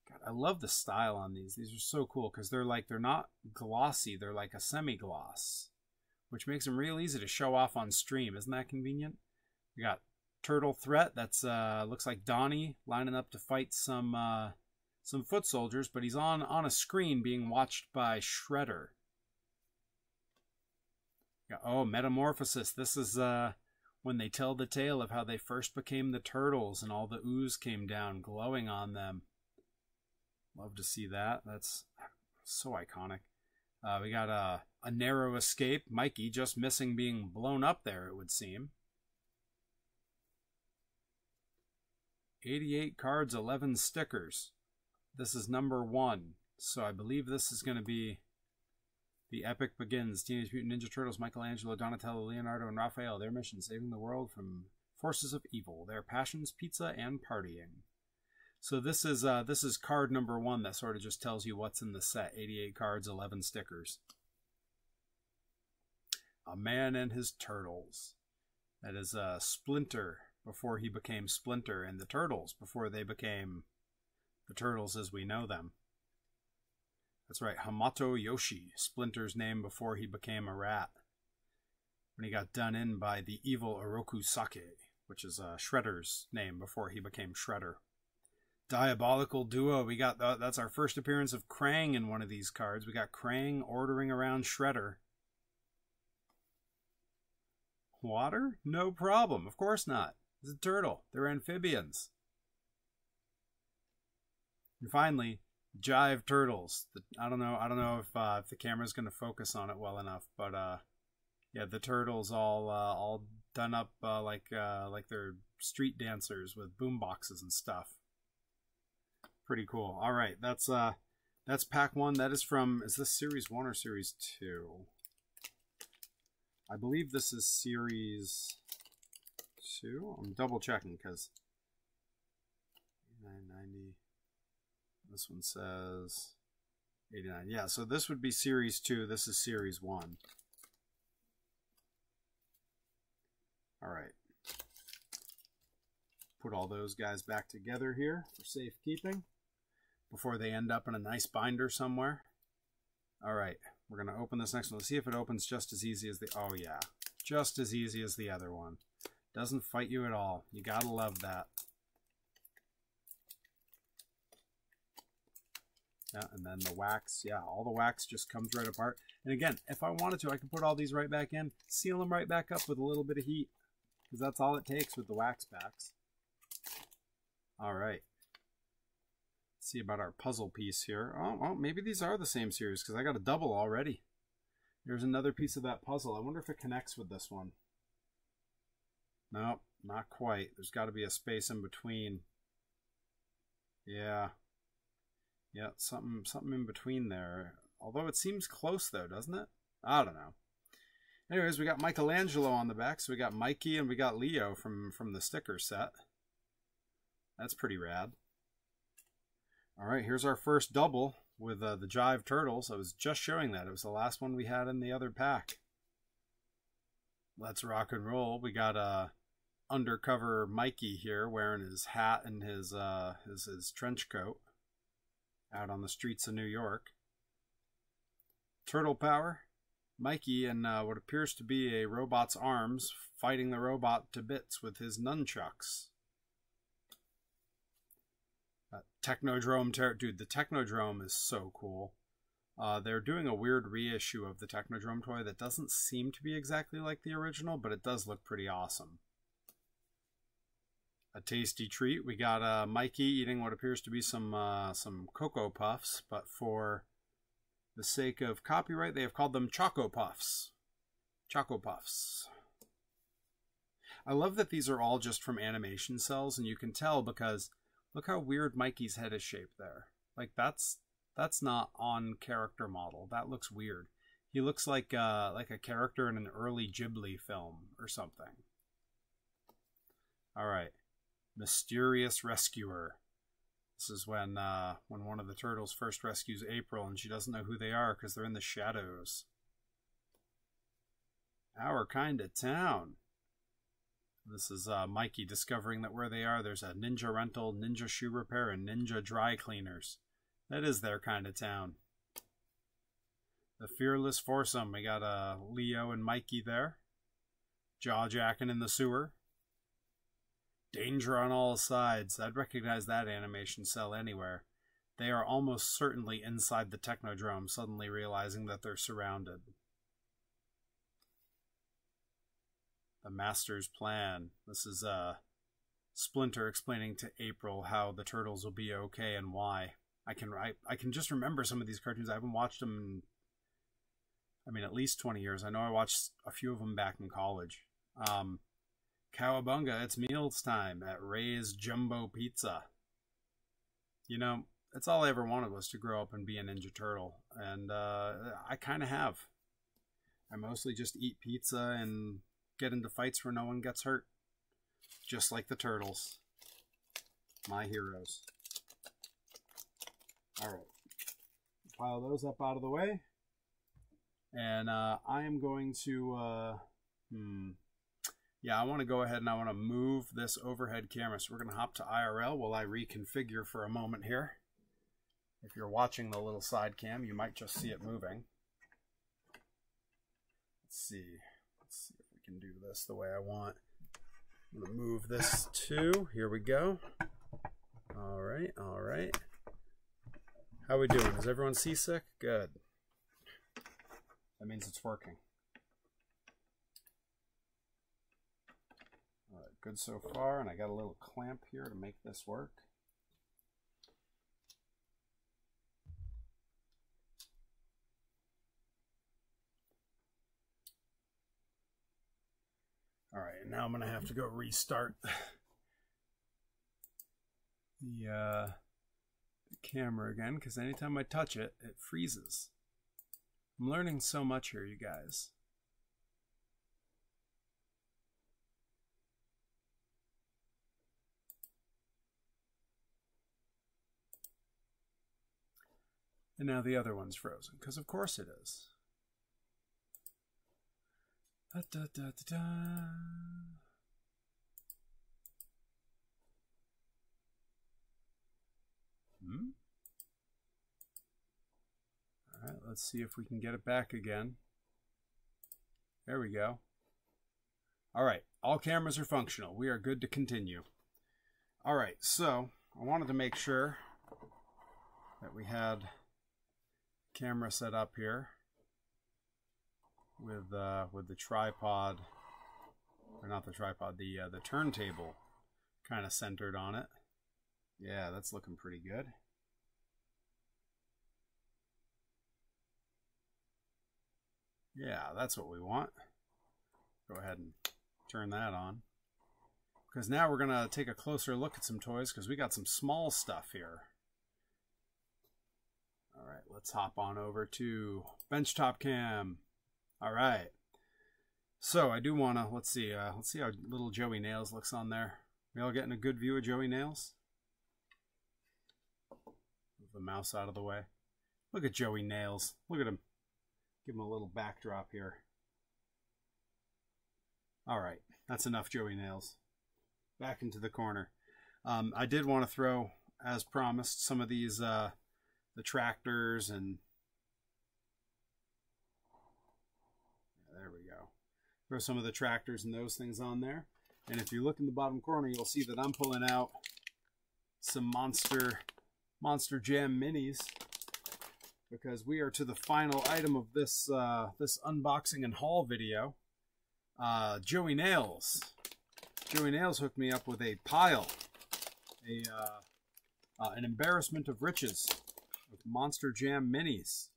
God, I love the style on these. These are so cool because they're not glossy. They're like a semi-gloss, which makes them real easy to show off on stream. Isn't that convenient? We got Turtle Threat. That's looks like Donnie lining up to fight some foot soldiers, but he's on a screen being watched by Shredder. Oh, Metamorphosis. This is when they tell the tale of how they first became the turtles and all the ooze came down glowing on them. Love to see that. That's so iconic. We got a narrow escape. Mikey just missing being blown up there, it would seem. 88 cards, 11 stickers. This is number 1. So I believe this is going to be The Epic Begins. Teenage Mutant Ninja Turtles, Michelangelo, Donatello, Leonardo, and Raphael. Their mission, saving the world from forces of evil. Their passions, pizza and partying. So this is card number 1 that sort of just tells you what's in the set. 88 cards, 11 stickers. A Man and His Turtles. That is Splinter before he became Splinter, and the Turtles before they became the Turtles as we know them. That's right, Hamato Yoshi, Splinter's name before he became a rat. When he got done in by the evil Oroku Sake, which is Shredder's name before he became Shredder. Diabolical Duo, we got that's our first appearance of Krang in one of these cards. We got Krang ordering around Shredder. Water? No problem, of course not. It's a turtle. They're amphibians. And finally, Jive Turtles. I don't know if the camera's going to focus on it well enough, but yeah, the turtles all done up like they're street dancers with boom boxes and stuff. Pretty cool. All right, that's pack 1. That is from, is this series 1 or series 2? I believe this is series 2. I'm double checking because 990. This one says 89. Yeah, so this would be series 2. This is series 1. All right. Put all those guys back together here for safekeeping before they end up in a nice binder somewhere. All right, we're going to open this next one. Let's see if it opens just as easy as the... Oh, yeah. Just as easy as the other one. Doesn't fight you at all. You got to love that. Yeah, and then the wax. Yeah, all the wax just comes right apart. And again, if I wanted to, I could put all these right back in, seal them right back up with a little bit of heat. Because that's all it takes with the wax packs. All right. Let's see about our puzzle piece here. Oh, maybe these are the same series because I got a double already. Here's another piece of that puzzle. I wonder if it connects with this one. Nope, not quite. There's got to be a space in between. Yeah. Yeah, something in between there. Although it seems close though, doesn't it? I don't know. Anyways, we got Michelangelo on the back. So we got Mikey and we got Leo from the sticker set. That's pretty rad. All right, here's our first double with the Jive Turtles. I was just showing that. It was the last one we had in the other pack. Let's rock and roll. We got undercover Mikey here wearing his hat and his trench coat out on the streets of New York. Turtle power. Mikey in what appears to be a robot's arms fighting the robot to bits with his nunchucks. Technodrome, dude, the Technodrome is so cool. They're doing a weird reissue of the Technodrome toy that doesn't seem to be exactly like the original, but it does look pretty awesome. A tasty treat. We got Mikey eating what appears to be some Cocoa Puffs, but for the sake of copyright, they have called them Choco Puffs. Choco Puffs. I love that these are all just from animation cells, and you can tell because look how weird Mikey's head is shaped there. Like that's not on character model. That looks weird. He looks like a character in an early Ghibli film or something. All right, Mysterious Rescuer. This is when one of the turtles first rescues April, and she doesn't know who they are because they're in the shadows. Our kind of town. This is Mikey discovering that where they are, there's a ninja rental, ninja shoe repair, and ninja dry cleaners. That is their kind of town. The Fearless Foursome. We got Leo and Mikey there. Jaw-jacking in the sewer. Danger on all sides. I'd recognize that animation cell anywhere. They are almost certainly inside the Technodrome, suddenly realizing that they're surrounded. The Master's Plan. This is Splinter explaining to April how the Turtles will be okay and why. I can just remember some of these cartoons. I haven't watched them in, I mean, at least 20 years. I know I watched a few of them back in college. Cowabunga, it's meals time at Ray's Jumbo Pizza. You know, that's all I ever wanted, was to grow up and be a Ninja Turtle. And I kind of have. I mostly just eat pizza and get into fights where no one gets hurt. Just like the Turtles. My heroes. Alright. Pile those up out of the way. And I am going to... Yeah, I want to go ahead and I want to move this overhead camera. So we're going to hop to IRL while I reconfigure for a moment here. If you're watching the little side cam, you might just see it moving. Let's see if we can do this the way I want. I'm going to move this too. Here we go. All right, all right. How we doing? Is everyone seasick? Good. That means it's working. All right, good so far. And I got a little clamp here to make this work. All right, and now I'm going to have to go restart the camera again, because anytime I touch it, it freezes. I'm learning so much here, you guys. And now the other one's frozen, because of course it is. Da, da, da, da, da. All right, let's see if we can get it back again. There we go. All right, all cameras are functional. We are good to continue. All right, so I wanted to make sure that we had camera set up here with the tripod, or not the tripod, the turntable kind of centered on it. Yeah, that's looking pretty good. Yeah, that's what we want. Go ahead and turn that on, because now we're gonna take a closer look at some toys, because we got some small stuff here. All right, let's hop on over to benchtop cam. All right, so I do want to, let's see how little Joey Nails looks on there. We all getting a good view of Joey Nails? Move the mouse out of the way. Look at Joey Nails. Look at him. Give him a little backdrop here. All right, that's enough Joey Nails. Back into the corner. I did want to throw, as promised, some of these, the tractors and... There we go. Throw some of the tractors and those things on there. And if you look in the bottom corner, you'll see that I'm pulling out some Monster Jam minis, because we are to the final item of this this unboxing and haul video. Joey Nails. Joey Nails hooked me up with a pile, an embarrassment of riches with Monster Jam minis.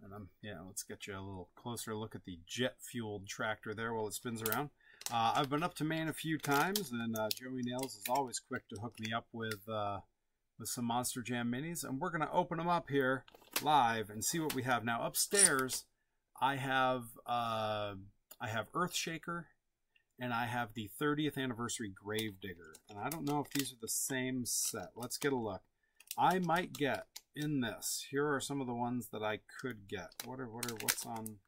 And yeah, let's get you a little closer look at the jet-fueled tractor there while it spins around. I've been up to Maine a few times, and Joey Nails is always quick to hook me up with some Monster Jam minis, and we're gonna open them up here live and see what we have. Now upstairs, I have Earthshaker, and I have the 30th anniversary Gravedigger, and I don't know if these are the same set. Let's get a look. I might get in this. Here are some of the ones that I could get. What's on?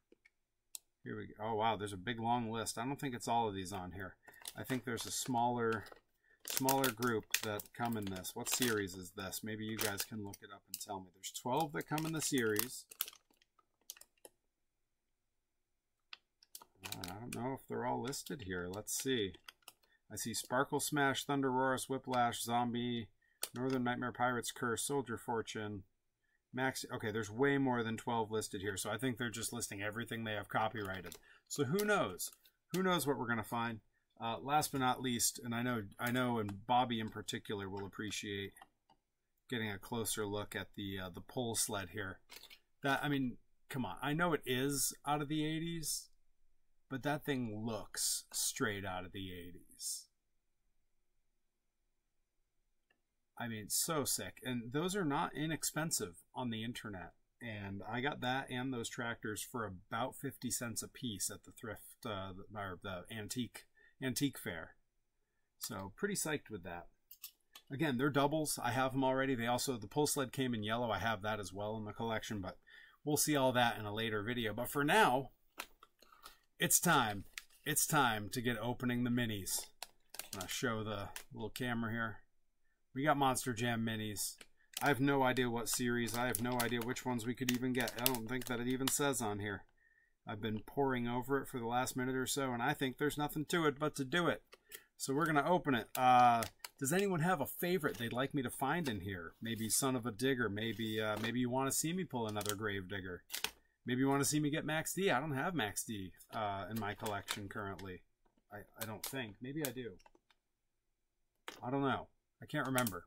Here we go. Oh wow, there's a big long list. I don't think it's all of these on here. I think there's a smaller group that come in this. What series is this? Maybe you guys can look it up and tell me. There's 12 that come in the series. I don't know if they're all listed here. Let's see. I see Sparkle Smash, Thunder Roars, Whiplash, Zombie, Northern Nightmare, Pirate's Curse, Soldier Fortune, Max, okay, there's way more than 12 listed here, so I think they're just listing everything they have copyrighted. So who knows? Who knows what we're going to find? Last but not least, and I know, and Bobby in particular will appreciate getting a closer look at the pull sled here. That, I mean, come on, I know it is out of the 80s, but that thing looks straight out of the 80s. I mean, so sick. And those are not inexpensive on the internet. And I got that and those tractors for about 50 cents a piece at the thrift, or the antique fair. So pretty psyched with that. Again, they're doubles. I have them already. They also, the pull sled came in yellow. I have that as well in the collection, but we'll see all that in a later video. But for now, it's time. It's time to get opening the minis. I'm going to show the little camera here. We got Monster Jam minis. I have no idea what series. I have no idea which ones we could even get. I don't think that it even says on here. I've been poring over it for the last minute or so, and I think there's nothing to it but to do it. So we're going to open it. Does anyone have a favorite they'd like me to find in here? Maybe Son of a Digger. Maybe maybe you want to see me pull another Grave Digger. Maybe you want to see me get Max D. I don't have Max D in my collection currently. I don't think. Maybe I do. I don't know. I can't remember.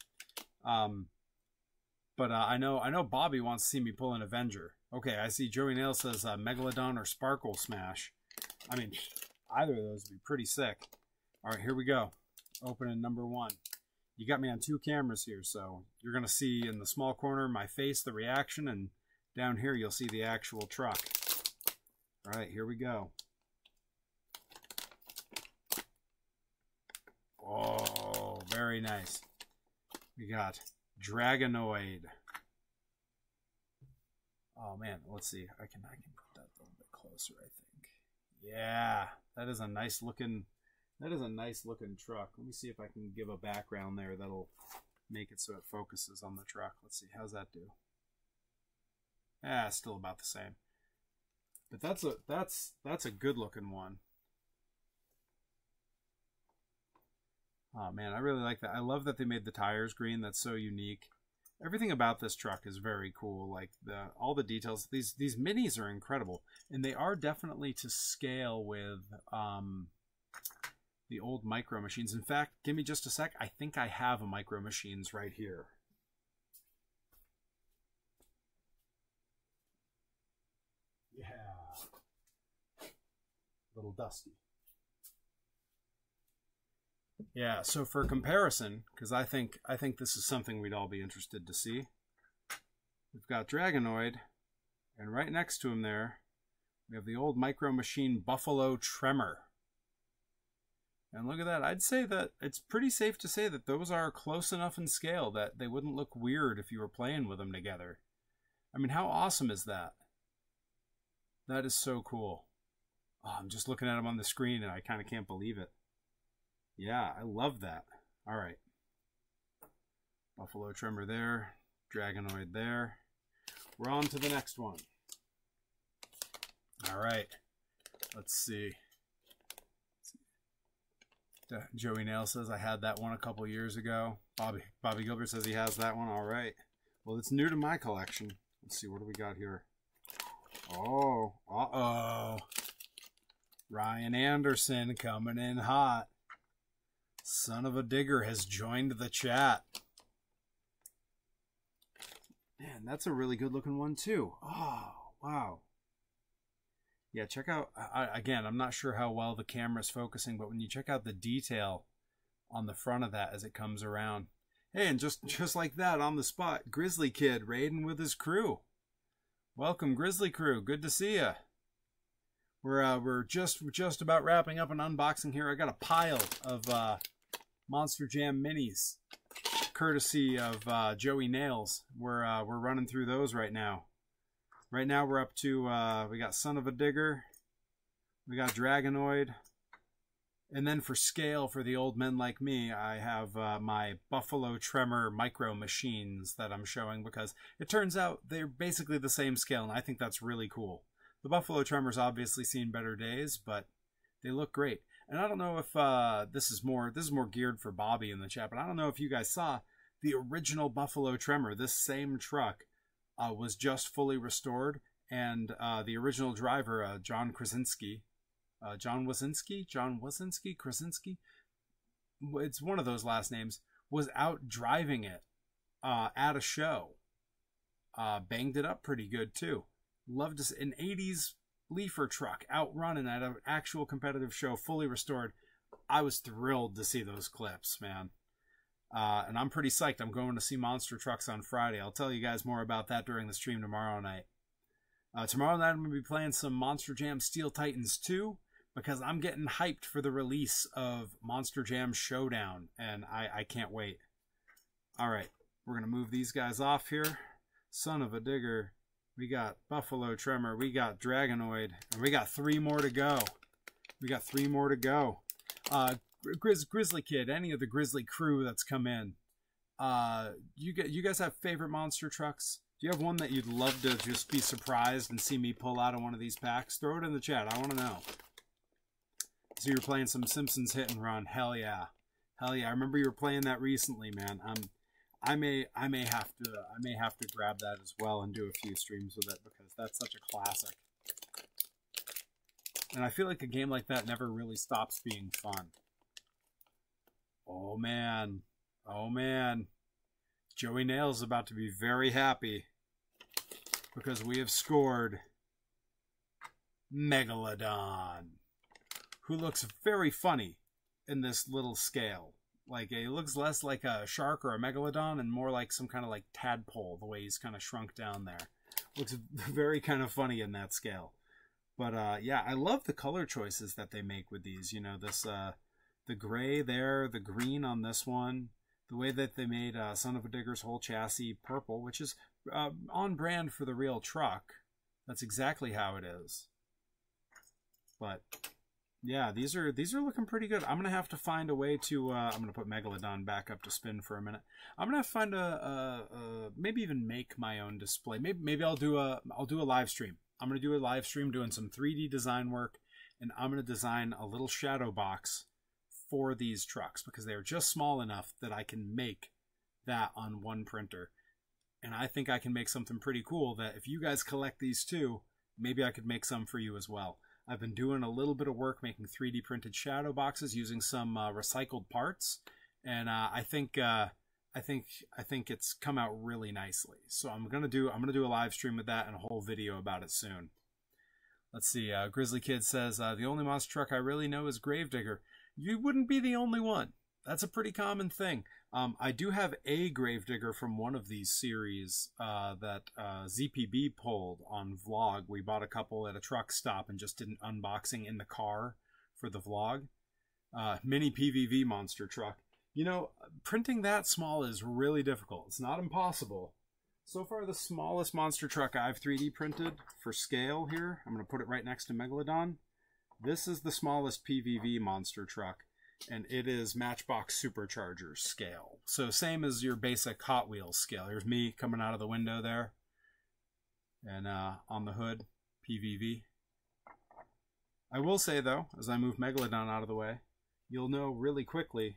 But I know Bobby wants to see me pull an Avenger. Okay, I see Joey Nail says Megalodon or Sparkle Smash. I mean, either of those would be pretty sick. All right, here we go. Opening number 1. You got me on 2 cameras here, so you're going to see in the small corner my face, the reaction, and down here you'll see the actual truck. All right, here we go. Oh, very nice. We got Dragonoid. Oh man, let's see. I can put that a little bit closer, I think. Yeah, that is a nice looking truck. Let me see if I can give a background there that'll make it so it focuses on the truck. Let's see, how's that do? Ah, still about the same. But that's a good looking one. Oh man, I really like that. I love that they made the tires green. That's so unique. Everything about this truck is very cool. Like all the details. These minis are incredible, and they are definitely to scale with the old Micro Machines. In fact, give me just a sec. I think I have a Micro Machines right here. Yeah, little dusty. Yeah, so for comparison, because I think this is something we'd all be interested to see. We've got Dragonoid, and right next to him there, we have the old Micro Machine Buffalo Tremor. And look at that. I'd say that it's pretty safe to say that those are close enough in scale that they wouldn't look weird if you were playing with them together. I mean, how awesome is that? That is so cool. Oh, I'm just looking at them on the screen, and I kind of can't believe it. Yeah, I love that. All right. Buffalo Tremor there. Dragonoid there. We're on to the next one. All right. Let's see. Joey Nail says I had that one a couple years ago. Bobby Gilbert says he has that one. All right. Well, it's new to my collection. Let's see. What do we got here? Oh. Uh-oh. Ryan Anderson coming in hot. Son of a Digger has joined the chat. Man, that's a really good looking one too. Oh, wow. Yeah, check out, again, I'm not sure how well the camera's focusing, but when you check out the detail on the front of that as it comes around. Hey, and just like that, on the spot, Grizzly Kid raiding with his crew. Welcome, Grizzly Crew. Good to see ya. We're just about wrapping up an unboxing here. I got a pile of Monster Jam minis, courtesy of Joey Nails. We're running through those right now. Right now we're up to we got Son of a Digger, we got Dragonoid, and then for scale for the old men like me, I have my Buffalo Tremor Micro Machines that I'm showing because it turns out they're basically the same scale, and I think that's really cool. The Buffalo Tremor's obviously seen better days, but they look great. And I don't know if this is more geared for Bobby in the chat, but I don't know if you guys saw the original Buffalo Tremor, this same truck, was just fully restored, and the original driver, John Krasinski, Krasinski, it's one of those last names, was out driving it at a show. Banged it up pretty good too. Loved to see an 80s Leafer truck out running at an actual competitive show, fully restored. I was thrilled to see those clips, man. And I'm pretty psyched. I'm going to see Monster Trucks on Friday. I'll tell you guys more about that during the stream tomorrow night. Tomorrow night I'm going to be playing some Monster Jam Steel Titans 2 because I'm getting hyped for the release of Monster Jam Showdown, and I can't wait. All right, we're going to move these guys off here. Son of a Digger. We got Buffalo Tremor. We got Dragonoid. And we got 3 more to go. Grizzly Kid, any of the Grizzly crew that's come in. You guys have favorite monster trucks? Do you have one that you'd love to just be surprised and see me pull out of one of these packs? Throw it in the chat. I want to know. So you're playing some Simpsons Hit and Run. Hell yeah. Hell yeah. I remember you were playing that recently, man. I may have to grab that as well and do a few streams with it because that's such a classic. And I feel like a game like that never really stops being fun. Oh man. Oh man. Joey Nail's about to be very happy because we have scored Megalodon, who looks very funny in this little scale. Like, it looks less like a shark or a megalodon and more like some kind of like tadpole, the way he's kind of shrunk down there. Looks very kind of funny in that scale. But yeah, I love the color choices that they make with these. You know, this the gray there, the green on this one, the way that they made Son of a Digger's whole chassis purple, which is on brand for the real truck. That's exactly how it is. But yeah, these are looking pretty good. I'm gonna have to find a way to. I'm gonna put Megalodon back up to spin for a minute. I'm gonna have to find maybe even make my own display. Maybe I'll do a live stream. I'm gonna do a live stream doing some 3D design work, and I'm gonna design a little shadow box for these trucks because they are just small enough that I can make that on one printer. And I think I can make something pretty cool that if you guys collect these too, maybe I could make some for you as well. I've been doing a little bit of work making 3D printed shadow boxes using some recycled parts, and I think it's come out really nicely. So I'm gonna do a live stream with that and a whole video about it soon. Let's see. Grizzly Kid says the only monster truck I really know is Gravedigger. You wouldn't be the only one. That's a pretty common thing. I do have a Gravedigger from one of these series that ZPB pulled on vlog. We bought a couple at a truck stop and just did an unboxing in the car for the vlog. Mini PVV monster truck. You know, printing that small is really difficult. It's not impossible. So far, the smallest monster truck I've 3D printed for scale here, I'm going to put it right next to Megalodon. This is the smallest PVV monster truck, and it is Matchbox Superchargers scale. So same as your basic Hot Wheels scale. Here's me coming out of the window there. And on the hood, PVV. I will say, though, as I move Megalodon out of the way, you'll know really quickly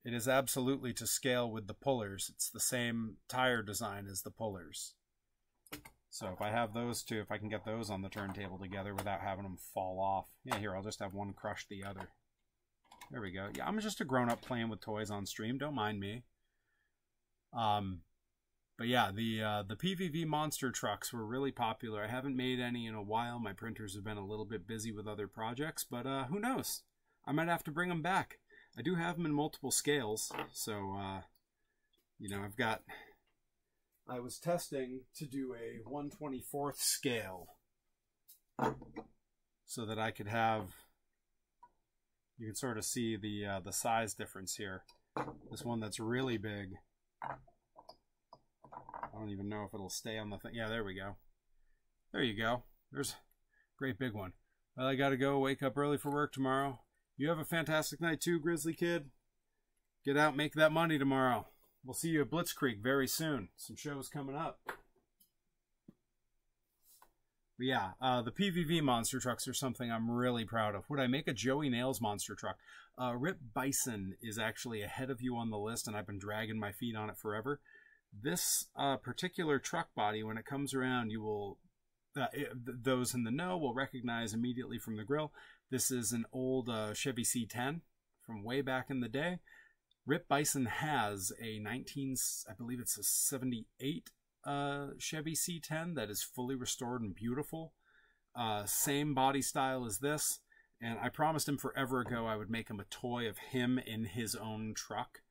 it is absolutely to scale with the pullers. It's the same tire design as the pullers. So if I have those two, if I can get those on the turntable together without having them fall off. Yeah, here, I'll just have one crush the other. There we go. Yeah, I'm just a grown-up playing with toys on stream. Don't mind me. But yeah, the PVV monster trucks were really popular. I haven't made any in a while. My printers have been a little bit busy with other projects, but who knows? I might have to bring them back. I do have them in multiple scales, so, you know, I was testing to do a 1/24th scale so that I could have, you can sort of see the size difference here. This one that's really big, I don't even know if it'll stay on the thing. Yeah, there we go. There you go. There's a great big one. Well, I gotta go wake up early for work tomorrow. You have a fantastic night too, Grizzly Kid. Get out, make that money tomorrow. We'll see you at Blitzkrieg very soon. Some shows coming up. But yeah, the PVV monster trucks are something I'm really proud of. Would I make a Joey Nails monster truck? Rip Bison is actually ahead of you on the list, and I've been dragging my feet on it forever. This particular truck body, when it comes around, you will, those in the know will recognize immediately from the grill. This is an old Chevy C10 from way back in the day. Rip Bison has a I believe it's a 78 Chevy C10 that is fully restored and beautiful. Same body style as this. And I promised him forever ago I would make him a toy of him in his own truck.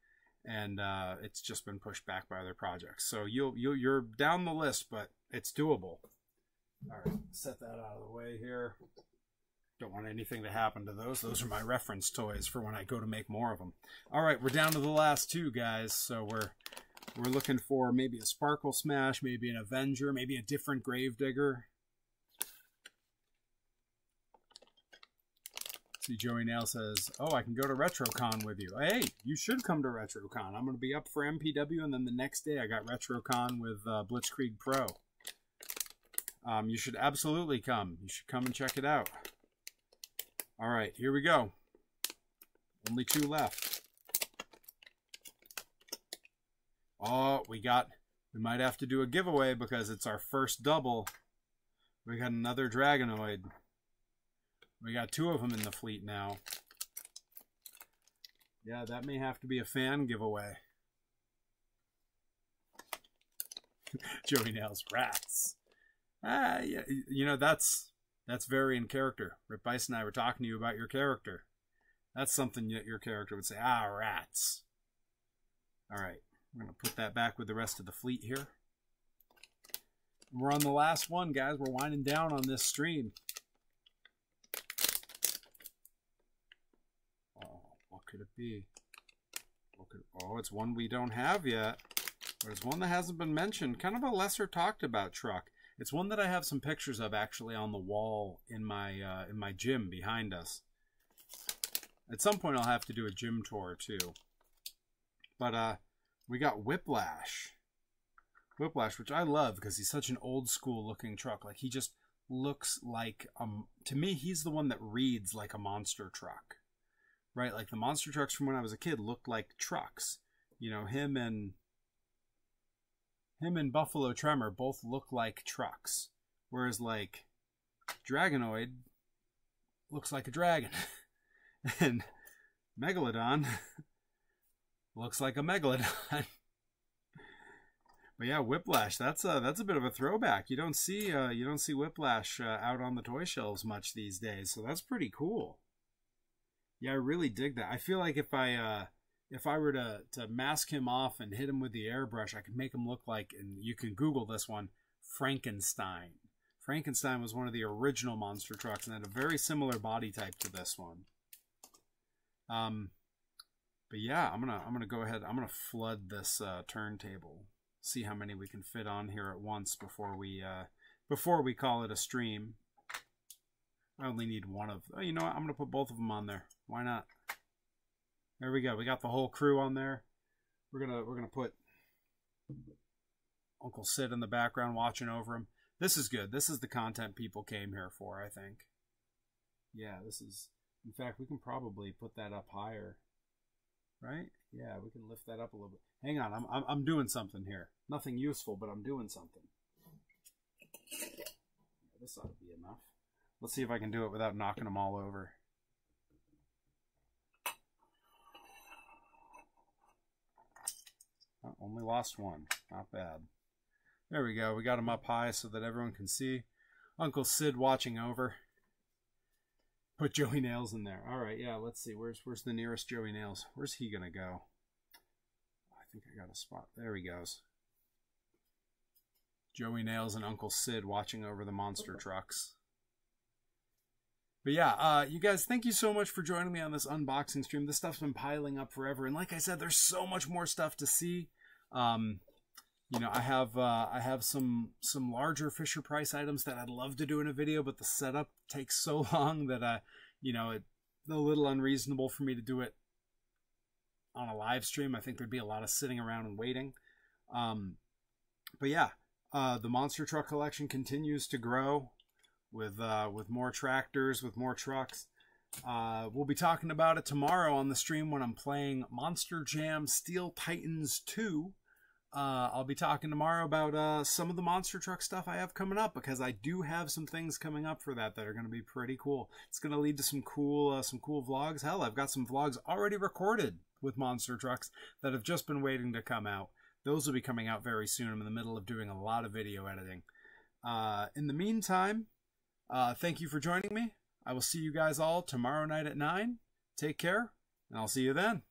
And it's just been pushed back by other projects. So you're down the list, but it's doable. All right, set that out of the way here. Don't want anything to happen to those. Those are my reference toys for when I go to make more of them. All right, we're down to the last two, guys. So we're looking for maybe a Sparkle Smash, maybe an Avenger, maybe a different Gravedigger. See, Joey Nail says, oh, I can go to RetroCon with you. Hey, you should come to RetroCon. I'm going to be up for MPW, and then the next day I got RetroCon with Blitzkrieg Pro. You should absolutely come. You should come and check it out. All right, here we go. Only two left. Oh, we might have to do a giveaway because it's our first double. We got another Dragonoid. We got two of them in the fleet now. Yeah, that may have to be a fan giveaway. Joey Nails, rats. Yeah, you know, that's very in character. Rip Bison and I were talking to you about your character. That's something that your character would say, ah, rats. All right, we're going to put that back with the rest of the fleet here. We're on the last one, guys. We're winding down on this stream. What could it be? Oh, it's one we don't have yet. But it's one that hasn't been mentioned. Kind of a lesser talked about truck. It's one that I have some pictures of actually on the wall in my gym behind us. At some point I'll have to do a gym tour too. But we got Whiplash. Whiplash, which I love because he's such an old school looking truck. Like, he just looks like, to me, he's the one that reads like a monster truck. Right? Like, the monster trucks from when I was a kid looked like trucks. You know, him and Buffalo Tremor both look like trucks. Whereas, like, Dragonoid looks like a dragon. And Megalodon looks like a Megalodon. But yeah, Whiplash, that's a bit of a throwback. You don't see Whiplash out on the toy shelves much these days, so that's pretty cool. Yeah, I really dig that. I feel like if I were to mask him off and hit him with the airbrush, I could make him look like, and you can Google this one, Frankenstein. Frankenstein was one of the original monster trucks and had a very similar body type to this one. But yeah, I'm gonna go ahead. I'm gonna flood this turntable. See how many we can fit on here at once before we call it a stream. I only need one of. Oh, you know what? I'm gonna put both of them on there. Why not? There we go. We got the whole crew on there. We're gonna put Uncle Sid in the background watching over him. This is good. This is the content people came here for, I think. Yeah, this is. In fact, we can probably put that up higher. Right? Yeah, we can lift that up a little bit. Hang on, I'm doing something here. Nothing useful, but I'm doing something. Yeah, this ought to be enough. Let's see if I can do it without knocking them all over. Oh, only lost one. Not bad. There we go. We got them up high so that everyone can see. Uncle Sid watching over. Put Joey Nails in there. All right, yeah, let's see. Where's the nearest Joey Nails? Where's he going to go? I think I got a spot. There he goes. Joey Nails and Uncle Sid watching over the monster trucks. But yeah, you guys, thank you so much for joining me on this unboxing stream. This stuff's been piling up forever. And like I said, there's so much more stuff to see. You know, I have some larger Fisher Price items that I'd love to do in a video, but the setup takes so long that you know, it's a little unreasonable for me to do it on a live stream. I think there'd be a lot of sitting around and waiting. But yeah, the monster truck collection continues to grow with more tractors, with more trucks. We'll be talking about it tomorrow on the stream when I'm playing Monster Jam Steel Titans 2. I'll be talking tomorrow about some of the monster truck stuff I have coming up, because I do have some things coming up for that are going to be pretty cool. It's going to lead to some cool vlogs. Hell, I've got some vlogs already recorded with monster trucks that have just been waiting to come out. Those will be coming out very soon. I'm in the middle of doing a lot of video editing. In the meantime, thank you for joining me. I will see you guys all tomorrow night at 9. Take care, and I'll see you then.